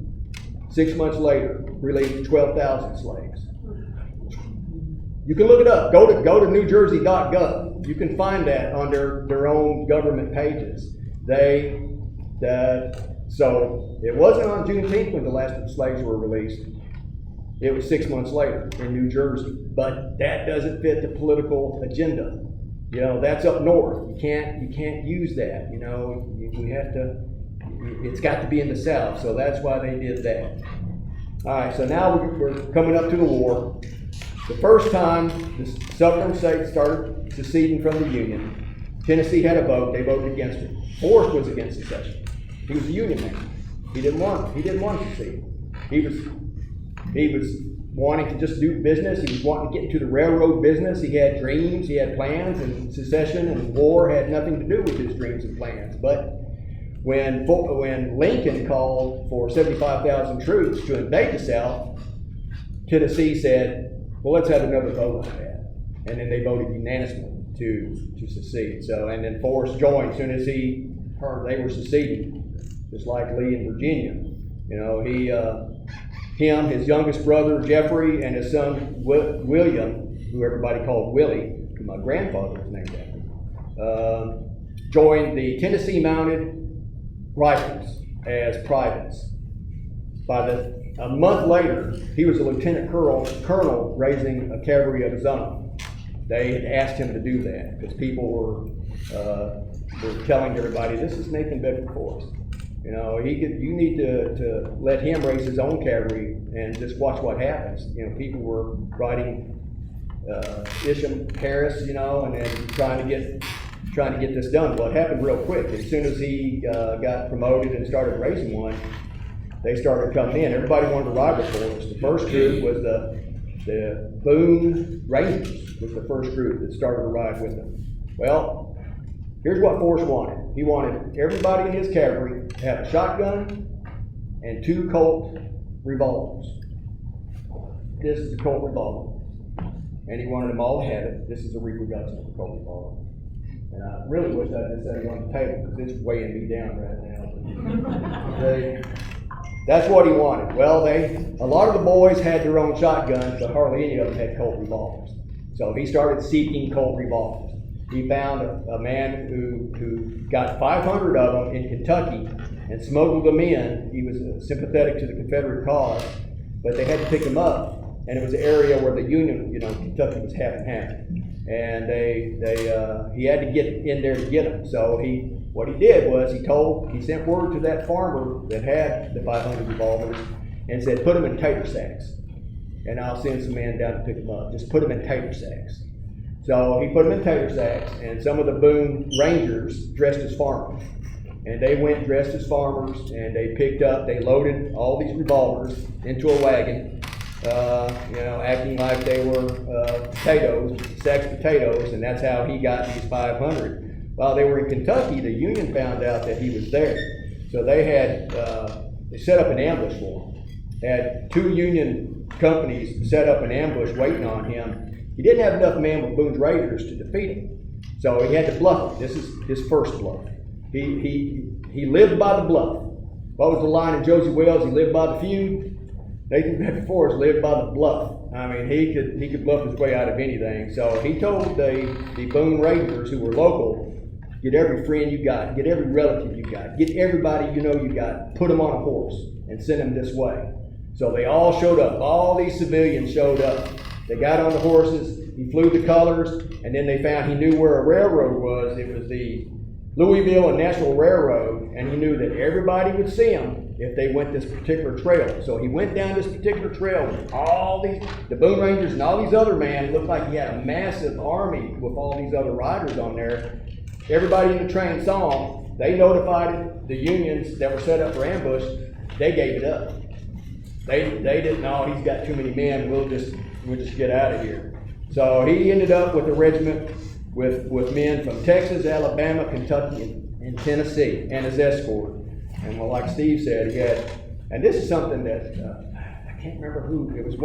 6 months later, released 12,000 slaves. You can look it up. Go to newjersey.gov. You can find that on their own government pages. So it wasn't on Juneteenth when the last of the slaves were released. It was 6 months later in New Jersey. But that doesn't fit the political agenda. You know, that's up north. You can't use that. You know, we have to. It's got to be in the South, so that's why they did that. All right, so now we're coming up to the war. The first time the Southern states started seceding from the Union, Tennessee had a vote. They voted against it. Forrest was against secession. He was a Union man. He didn't want to secede. He was wanting to just do business. He was wanting to get into the railroad business. He had dreams. He had plans, and secession and war had nothing to do with his dreams and plans. But when Lincoln called for 75,000 troops to invade the South, Tennessee said, well, let's have another vote on that. And then they voted unanimously to secede. So, and then Forrest joined as soon as he heard they were seceding, just like Lee in Virginia. You know, his youngest brother Jeffrey, and his son William, who everybody called Willie, who my grandfather was named after, joined the Tennessee Mounted Rifles as privates. A month later, he was a lieutenant colonel raising a cavalry of his own. They had asked him to do that because people were telling everybody, this is Nathan Bedford Forrest. You know, you need to let him raise his own cavalry and just watch what happens. You know, people were writing Isham Harris, you know, and then trying to get this done. Well, it happened real quick. As soon as he got promoted and started raising one, they started coming in. Everybody wanted to ride with Forrest. The first group was the Boone Rangers was the first group that started to ride with him. Well, here's what Forrest wanted. He wanted everybody in his cavalry to have a shotgun and 2 Colt revolvers. This is a Colt revolver. And he wanted them all to have it. This is a reproduction of the Colt revolver. And I really wish I just had it on the table because it's weighing me down right now. That's what he wanted. Well, a lot of the boys had their own shotguns, but hardly any of them had Colt revolvers. So he started seeking Colt revolvers. He found a man who got 500 of them in Kentucky and smuggled them in. He was sympathetic to the Confederate cause, but they had to pick him up. And it was an area where the Union, you know, Kentucky was half and half. And he had to get in there to get them. So what he did was he sent word to that farmer that had the 500 revolvers and said, put them in tater sacks. And I'll send some men down to pick them up. Just put them in tater sacks. So he put them in tater sacks, and some of the Boone Rangers dressed as farmers. And they went dressed as farmers, and they loaded all these revolvers into a wagon, acting like they were sacks of potatoes, and that's how he got these 500. While they were in Kentucky, the Union found out that he was there. So they set up an ambush for him. Had 2 Union companies set up an ambush waiting on him. He didn't have enough men with Boone's Raiders to defeat him. So he had to bluff him. This is his first bluff. He lived by the bluff. What was the line in Josie Wells? He lived by the feud. Nathan Bedford Forrest lived by the bluff. I mean, he could bluff his way out of anything. So he told the Boone Rangers, who were local, get every friend you got, get every relative you got, get everybody you know you got, put them on a horse and send them this way. So they all showed up. All these civilians showed up. They got on the horses. He flew the colors, and then they found he knew where a railroad was. It was the Louisville and Nashville Railroad, and he knew that everybody would see him if they went this particular trail. So he went down this particular trail with all the Boone Rangers and all these other men. It looked like he had a massive army with all these other riders on there. Everybody in the train saw him. They notified the Unions that were set up for ambush. They gave it up. They didn't know, he's got too many men, we'll just get out of here. So he ended up with a regiment with men from Texas, Alabama, Kentucky, and Tennessee, and his escort. And well, like Steve said, he had, and this is something that, I can't remember who, it was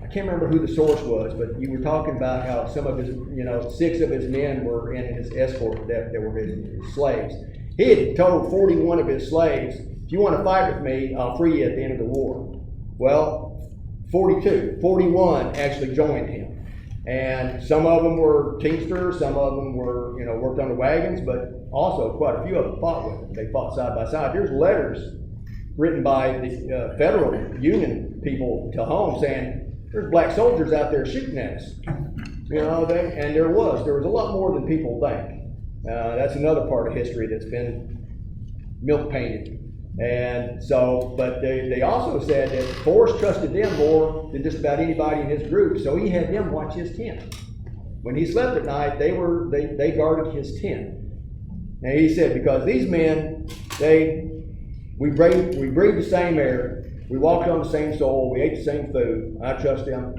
I can't remember who the source was, but you were talking about how some of his, 6 of his men were in his escort that were his slaves. He had told 41 of his slaves, if you want to fight with me, I'll free you at the end of the war. Well, 41 actually joined him. And some of them were teamsters, some of them were, worked on the wagons, but also quite a few of them fought with him. They fought side by side. There's letters written by the federal Union people to home saying, there's black soldiers out there shooting at us. And there was a lot more than people think. That's another part of history that's been milk painted. And so, but they also said that Forrest trusted them more than just about anybody in his group, so he had them watch his tent. When he slept at night, they guarded his tent. And he said, because these men, we breathed the same air, we walked on the same soil, we ate the same food. I trust them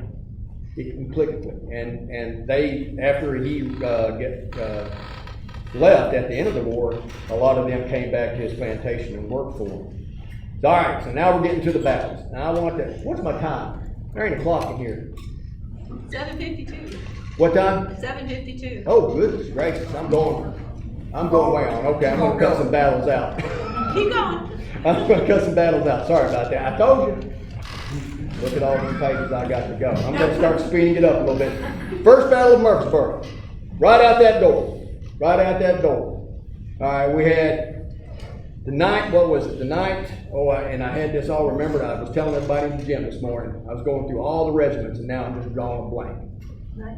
completely. And they, after he left at the end of the war, a lot of them came back to his plantation and worked for him. So, all right, so now we're getting to the battles. Now I want to, what's my time? There ain't a clock in here. 7:52. What time? 7:52. Oh, goodness gracious, I'm going way on. Okay, I'm going to cut some battles out. Keep going. I'm going to cut some battles out. Sorry about that. I told you. Look at all these pages I got to go. I'm going to start speeding it up a little bit. First Battle of Murfreesboro. Right out that door. Right out that door. All right, we had the night, what was it? The night, and I had this all remembered. I was telling everybody in the gym this morning. I was going through all the regiments, and now I'm just drawing a blank.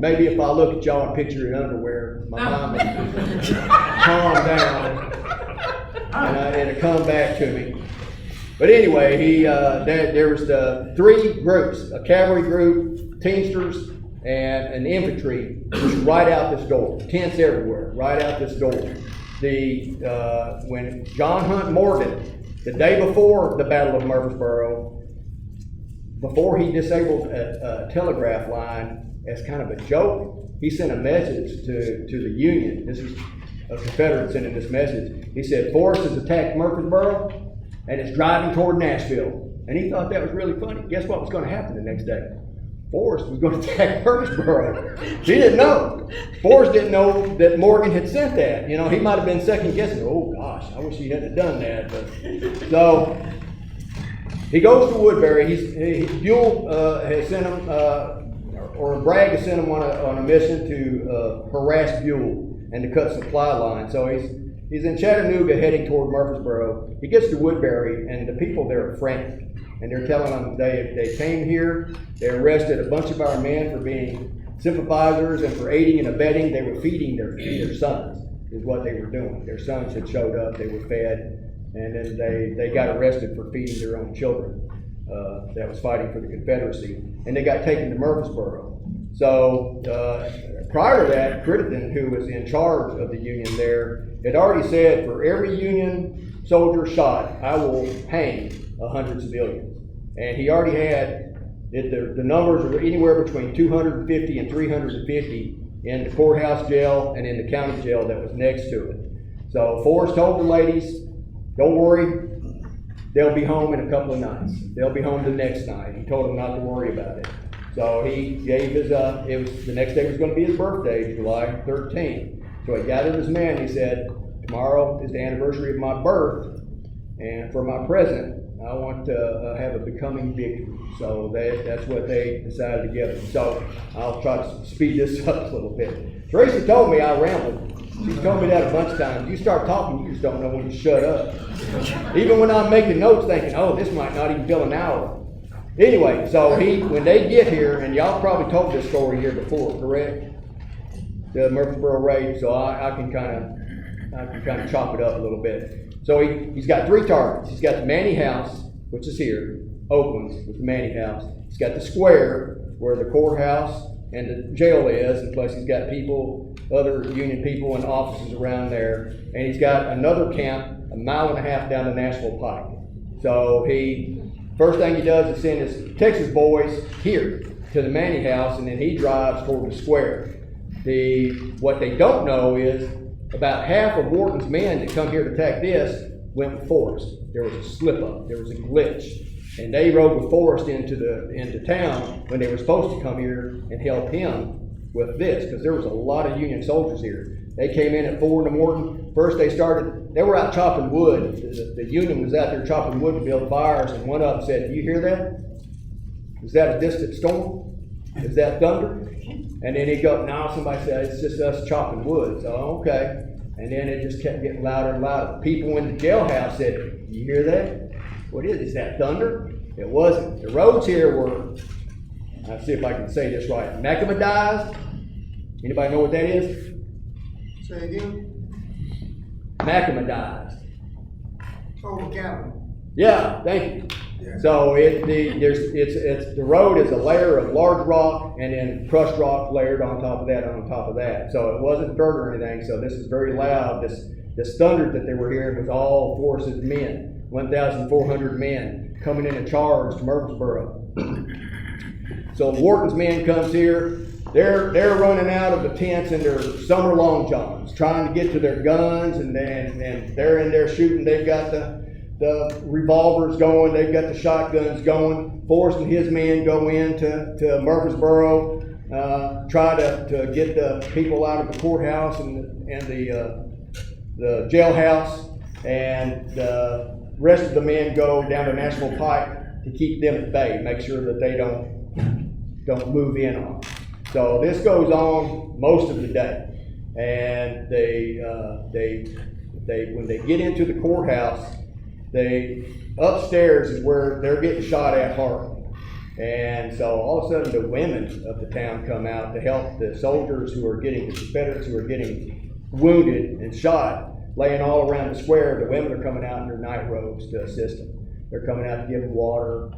Maybe if I look at y'all and picture in underwear, my mind would calm down, and it'll come back to me. But anyway, there was the 3 groups, a cavalry group, teamsters, and an infantry, right out this door. Tents everywhere, right out this door. When John Hunt Morgan, the day before the Battle of Murfreesboro, before he disabled a telegraph line as kind of a joke, he sent a message to the Union. This is a Confederate sending this message. He said, Forrest has attacked Murfreesboro and is driving toward Nashville. And he thought that was really funny. Guess what was going to happen the next day? Forrest was going to attack Murfreesboro. He didn't know. Forrest didn't know that Morgan had sent that. He might have been second guessing. Oh gosh, I wish he hadn't done that. But, so he goes to Woodbury. Buell has sent him, or Bragg has sent him on a mission to harass Buell and to cut supply lines. So he's in Chattanooga heading toward Murfreesboro. He gets to Woodbury, and the people there are frantic. And they're telling them they came here, they arrested a bunch of our men for being sympathizers and for aiding and abetting. They were feeding their sons, is what they were doing. Their sons had showed up, they were fed, and then they got arrested for feeding their own children that was fighting for the Confederacy. And they got taken to Murfreesboro. So prior to that, Crittenden, who was in charge of the Union there, had already said for every Union soldier shot, I will hang 100 civilians. And he already had the numbers were anywhere between 250 and 350 in the courthouse jail and in the county jail that was next to it. So Forrest told the ladies, don't worry, they'll be home in a couple of nights. They'll be home the next night. He told them not to worry about it. So he gave his, the next day was going to be his birthday, July 13th. So he gathered his men, he said, tomorrow is the anniversary of my birth, and for my present, I want to have a becoming victory. So that's what they decided to give him. So I'll try to speed this up a little bit. Teresa told me I rambled. She's told me that a bunch of times. You start talking, you just don't know when to shut up. Even when I'm making notes thinking, oh, this might not even fill an hour. Anyway, so when they get here, and y'all probably told this story here before, correct? The Murfreesboro raid, so I can kind of chop it up a little bit. So he's got 3 targets. He's got the Manny House, which is here, Oaklands with the Manny House. He's got the square where the courthouse and the jail is, and plus he's got other Union people and offices around there. And he's got another camp 1.5 miles down the Nashville Pike. So first thing he does is send his Texas boys here to the Manny House, and then he drives toward the square. What they don't know is about half of Wharton's men that come here to attack this went with Forrest. There was a slip up, there was a glitch, and they rode with Forrest into town when they were supposed to come here and help him with this, because there was a lot of Union soldiers here. They came in at 4 in the morning. First they were out chopping wood. The Union was out there chopping wood to build fires, and one of them said, "Do you hear that? Is that a distant storm? Is that thunder?" And then he'd go, "No," somebody said, "It's just us chopping wood." So, okay. And then it just kept getting louder and louder. People in the jailhouse said, "You hear that? What is it? Is that thunder?" It wasn't. The roads here were, I'll see if I can say this right, macadamized. Anybody know what that is? Say again? Macadamized. Oh, the cabin. Yeah, thank you. Yeah. So the road is a layer of large rock and then crushed rock layered on top of that. So it wasn't dirt or anything. So this is very loud. This thunder that they were hearing was all Forrest's men, 1,400 men coming in a charge to Murfreesboro. So Wharton's men comes here. They're running out of the tents in their summer long johns, trying to get to their guns, and they're in there shooting. They've got the revolvers going, they've got the shotguns going. Forrest and his men go into Murfreesboro, try to get the people out of the courthouse and the jailhouse, and the rest of the men go down to Nashville Pike to keep them at bay, make sure that they don't move in on them. So this goes on most of the day, and when they get into the courthouse, upstairs is where they're getting shot at hard. And so all of a sudden the women of the town come out to help the soldiers the Confederates who are getting wounded and shot, laying all around the square. The women are coming out in their night robes to assist them. They're coming out to give them water,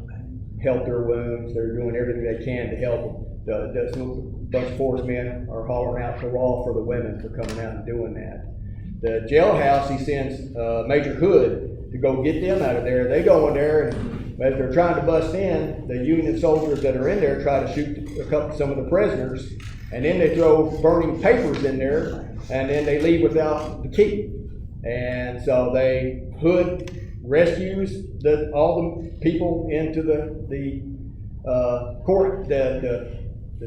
help their wounds. They're doing everything they can to help them. The bunch of Forrest men are hollering out hurrah for the women for coming out and doing that. The jailhouse, he sends Major Hood to go get them out of there. They go in there, and as they're trying to bust in, the Union soldiers that are in there try to shoot some of the prisoners, and then they throw burning papers in there, and then they leave without the key. And so Hood rescues all the people into the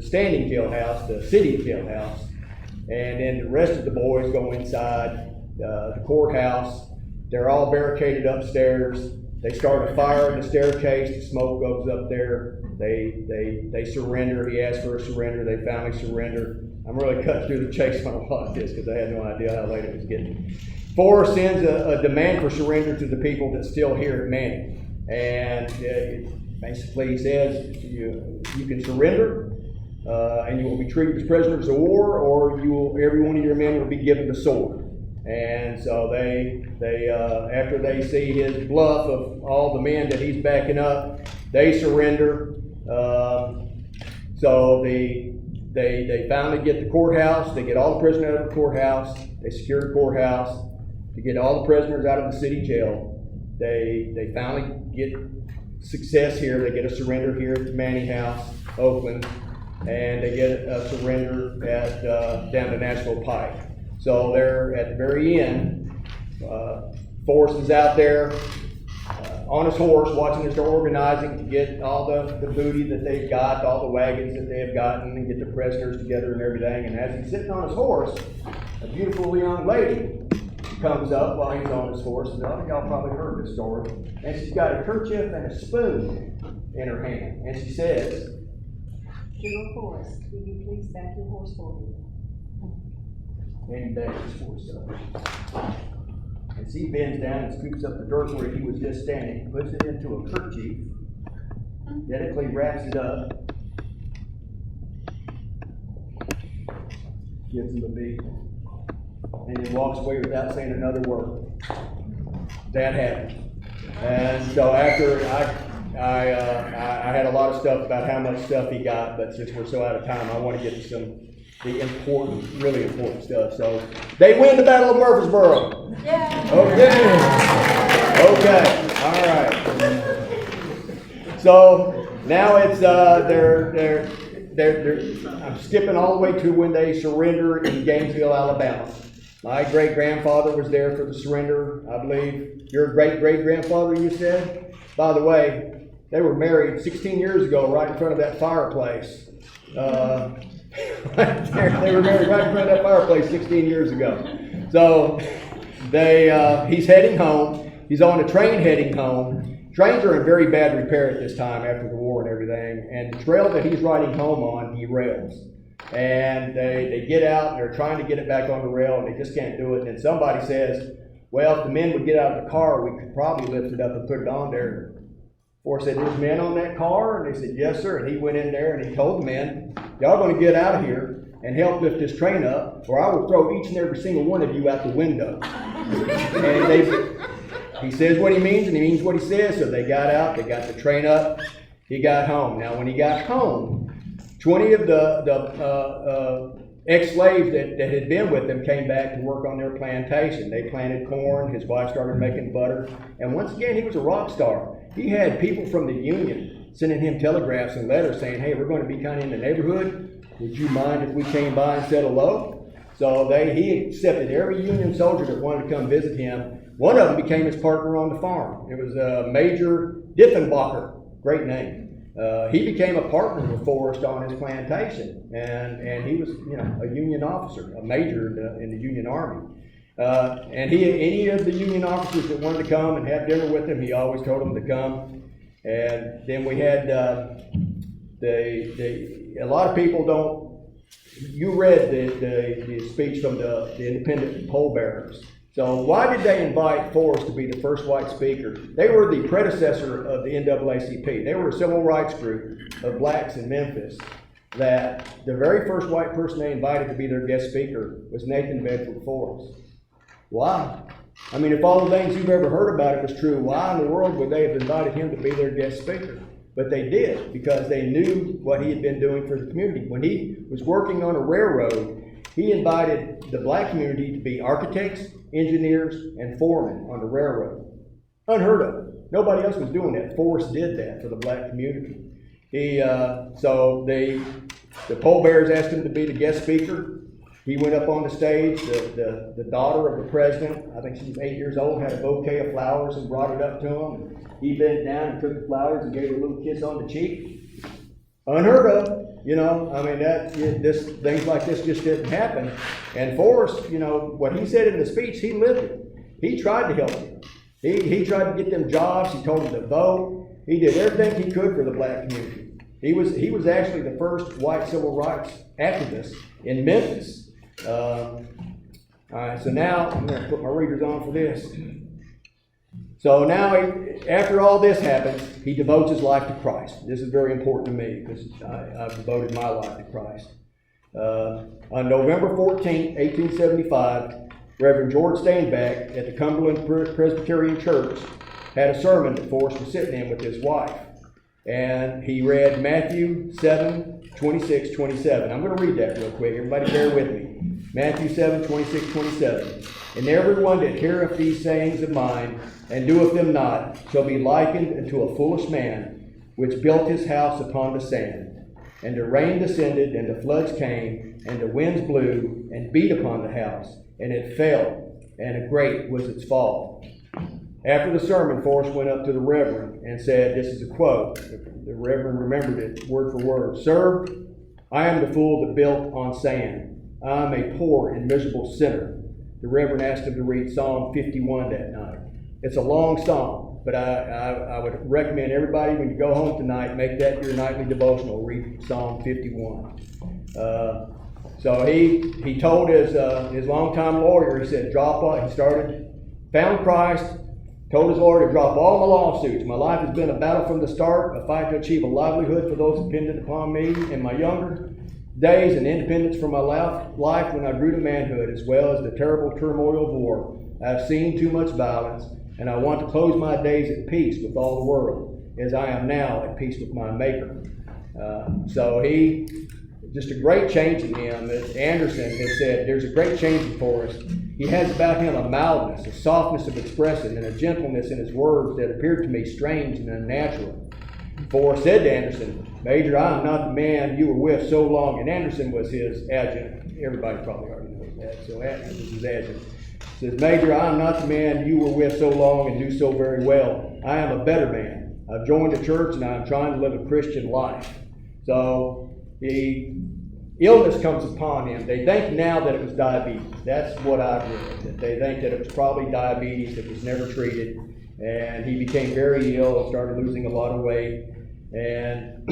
standing jailhouse, the city jailhouse, and then the rest of the boys go inside the courthouse. They're all barricaded upstairs. They start a fire in the staircase. The smoke goes up there. They surrender. He asked for a surrender. They finally surrender. I'm really cutting through the chase on a lot of this because I had no idea how late it was getting. Forrest sends a demand for surrender to the people that's still here at Manning. And basically he says, you can surrender, and you will be treated as prisoners of war, or every one of your men will be given the sword. And so they after they see his bluff of all the men that he's backing up, they surrender. So they finally get the courthouse, they get all the prisoners out of the courthouse, they secure the courthouse, to get all the prisoners out of the city jail. They finally get success here, they get a surrender here at the Manning House, Oakland, and they get a surrender at down to Nashville Pike. So they're at the very end. Forrest is out there on his horse, watching as they're organizing to get all the booty that they've got, all the wagons that they have gotten, and get the prisoners together and everything. And as he's sitting on his horse, a beautiful young lady comes up while he's on his horse, and y'all probably heard this story. And she's got a kerchief and a spoon in her hand, and she says, General Forrest, will you please back your horse for me? and he backs his horse up. And she bends down and scoops up the dirt where he was just standing, puts it into a kerchief, delicately wraps it up, gives him a beat, and then walks away without saying another word. That happened. And so after I had a lot of stuff about how much stuff he got, but since we're so out of time, I want to get to the important, really important stuff. So they win the Battle of Murfreesboro. Yeah. Okay. All right. So now it's I'm skipping all the way to when they surrender in Gainesville, Alabama. My great-grandfather was there for the surrender, I believe. Your great-great-grandfather, you said? By the way, they were married 16 years ago right in front of that fireplace. Right there. They were married right in front of that fireplace 16 years ago. So he's heading home. He's on a train heading home. Trains are in very bad repair at this time after the war and everything. And the trail that he's riding home on derails. And they get out and they're trying to get it back on the rail and they just can't do it. And then somebody says, well, if the men would get out of the car, we could probably lift it up and put it on there. Forrest said, there's men on that car? And they said, yes, sir. And he went in there and he told the men, y'all going to get out of here and help lift this train up, or I will throw each and every single one of you out the window. And he says what he means and he means what he says. So they got out, they got the train up, he got home. Now when he got home, 20 of the ex-slaves that had been with him came back to work on their plantation. They planted corn, his wife started making butter, and once again he was a rock star. He had people from the Union sending him telegraphs and letters saying, hey, we're going to be kind of in the neighborhood. Would you mind if we came by and said hello? So he accepted every Union soldier that wanted to come visit him. One of them became his partner on the farm. It was Major Diffenbacher, great name. He became a partner with Forrest on his plantation, and he was, a Union officer, a major in the Union Army. And any of the Union officers that wanted to come and have dinner with him, he always told them to come. And then we had a lot of people don't. You read the speech from the independent poll bearers. So why did they invite Forrest to be the first white speaker? They were the predecessor of the NAACP. They were a civil rights group of blacks in Memphis that the very first white person they invited to be their guest speaker was Nathan Bedford Forrest. Why? I mean, if all the things you've ever heard about it was true, why in the world would they have invited him to be their guest speaker? But they did, because they knew what he had been doing for the community. When he was working on a railroad, he invited the black community to be architects, engineers, and foremen on the railroad. Unheard of. Nobody else was doing that. Forrest did that for the black community. So the poll bearers asked him to be the guest speaker. He went up on the stage. The daughter of the president, I think she was 8 years old, had a bouquet of flowers and brought it up to him. He bent down and took the flowers and gave her a little kiss on the cheek. Unheard of. Things like this just didn't happen. And Forrest, what he said in the speech, he lived it. He tried to help them. He tried to get them jobs. He told them to vote. He did everything he could for the black community. He was actually the first white civil rights activist in Memphis. All right, so now I'm going to put my readers on for this. So now, after all this happens, he devotes his life to Christ. This is very important to me because I've devoted my life to Christ. On November 14, 1875, Reverend George Stainback at the Cumberland Presbyterian Church had a sermon that Forrest was sitting in with his wife. And he read Matthew 7:26-27. I'm going to read that real quick. Everybody bear with me. Matthew 7:26-27. And everyone that heareth these sayings of mine, and doeth them not, shall be likened unto a foolish man, which built his house upon the sand. And the rain descended, and the floods came, and the winds blew, and beat upon the house, and it fell, and great was its fall. After the sermon, Forrest went up to the Reverend and said, this is a quote. The Reverend remembered it word for word. Sir, I am the fool that built on sand. I am a poor and miserable sinner. The Reverend asked him to read Psalm 51 that night. It's a long psalm, but I would recommend everybody, when you go home tonight, make that your nightly devotional, read Psalm 51. So he told his longtime lawyer, he said, found Christ, told his lawyer to drop all my lawsuits. My life has been a battle from the start, a fight to achieve a livelihood for those dependent upon me in my younger days, and independence from my life when I grew to manhood, as well as the terrible turmoil of war. I've seen too much violence, and I want to close my days at peace with all the world, as I am now at peace with my Maker. Just a great change in him. As Anderson has said, there's a great change in Forrest. He has about him a mildness, a softness of expression, and a gentleness in his words that appeared to me strange and unnatural. Forrest said to Anderson, Major, I am not the man you were with so long. And Anderson was his adjutant. Everybody probably already knows that. So Anderson was his adjutant. He says, Major, I am not the man you were with so long and do so very well. I am a better man. I've joined the church and I am trying to live a Christian life. So the illness comes upon him. They think now that it was diabetes. That's what I've read. That they think that it was probably diabetes that was never treated. And he became very ill and started losing a lot of weight. And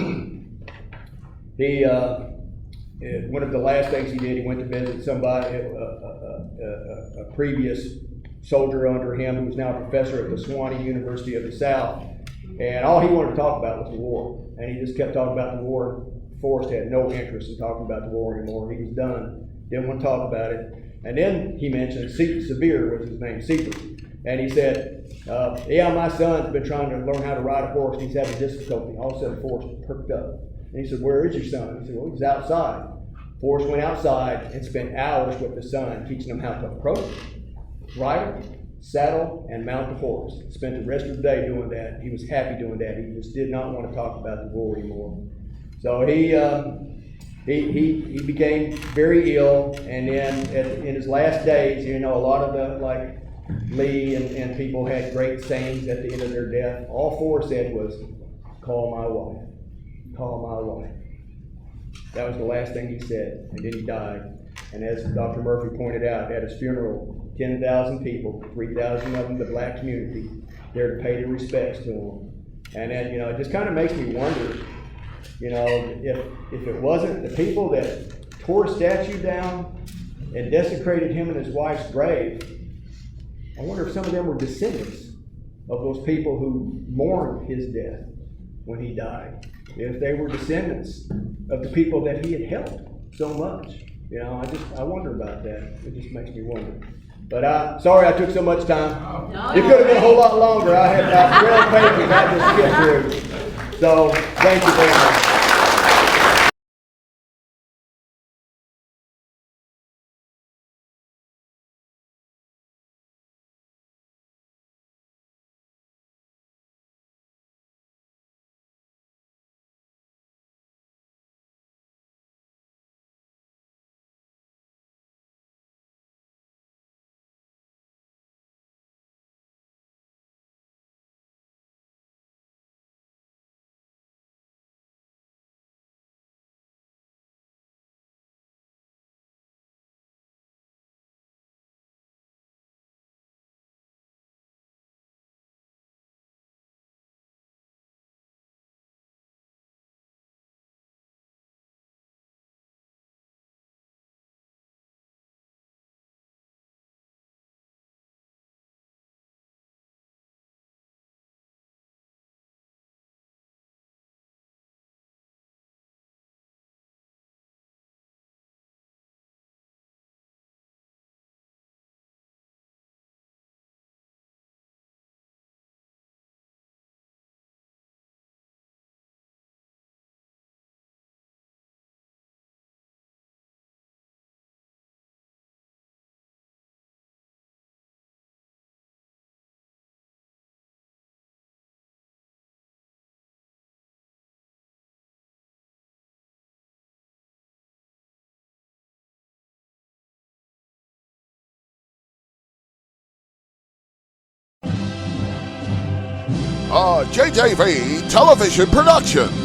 one of the last things he did, he went to visit somebody, a previous soldier under him who was now a professor at the Sewanee University of the South. And all he wanted to talk about was the war. And he just kept talking about the war. Forrest had no interest in talking about the war anymore. He was done. Didn't want to talk about it. And then he mentioned Sevier was his name, Seaver. And he said, my son's been trying to learn how to ride a horse. He's having difficulty. All of a sudden, Forrest perked up. And he said, where is your son? He said, well, he's outside. Forrest went outside and spent hours with the son, teaching him how to approach, ride, saddle, and mount the horse. Spent the rest of the day doing that. He was happy doing that. He just did not want to talk about the war anymore. So he became very ill, and then in his last days, a lot of the, like Lee and people had great sayings at the end of their death. All Forrest said was, call my wife, call my wife. That was the last thing he said, and then he died. And as Dr. Murphy pointed out, at his funeral, 10,000 people, 3,000 of them the black community, there to pay their respects to him. And then, it just kind of makes me wonder, if it wasn't the people that tore a statue down and desecrated him and his wife's grave, I wonder if some of them were descendants of those people who mourned his death when he died. If they were descendants of the people that he had helped so much. I wonder about that. It just makes me wonder. But sorry I took so much time. No, It could have been a whole lot longer. I had real papers I just skipped through. So thank you very much. a JJV television production.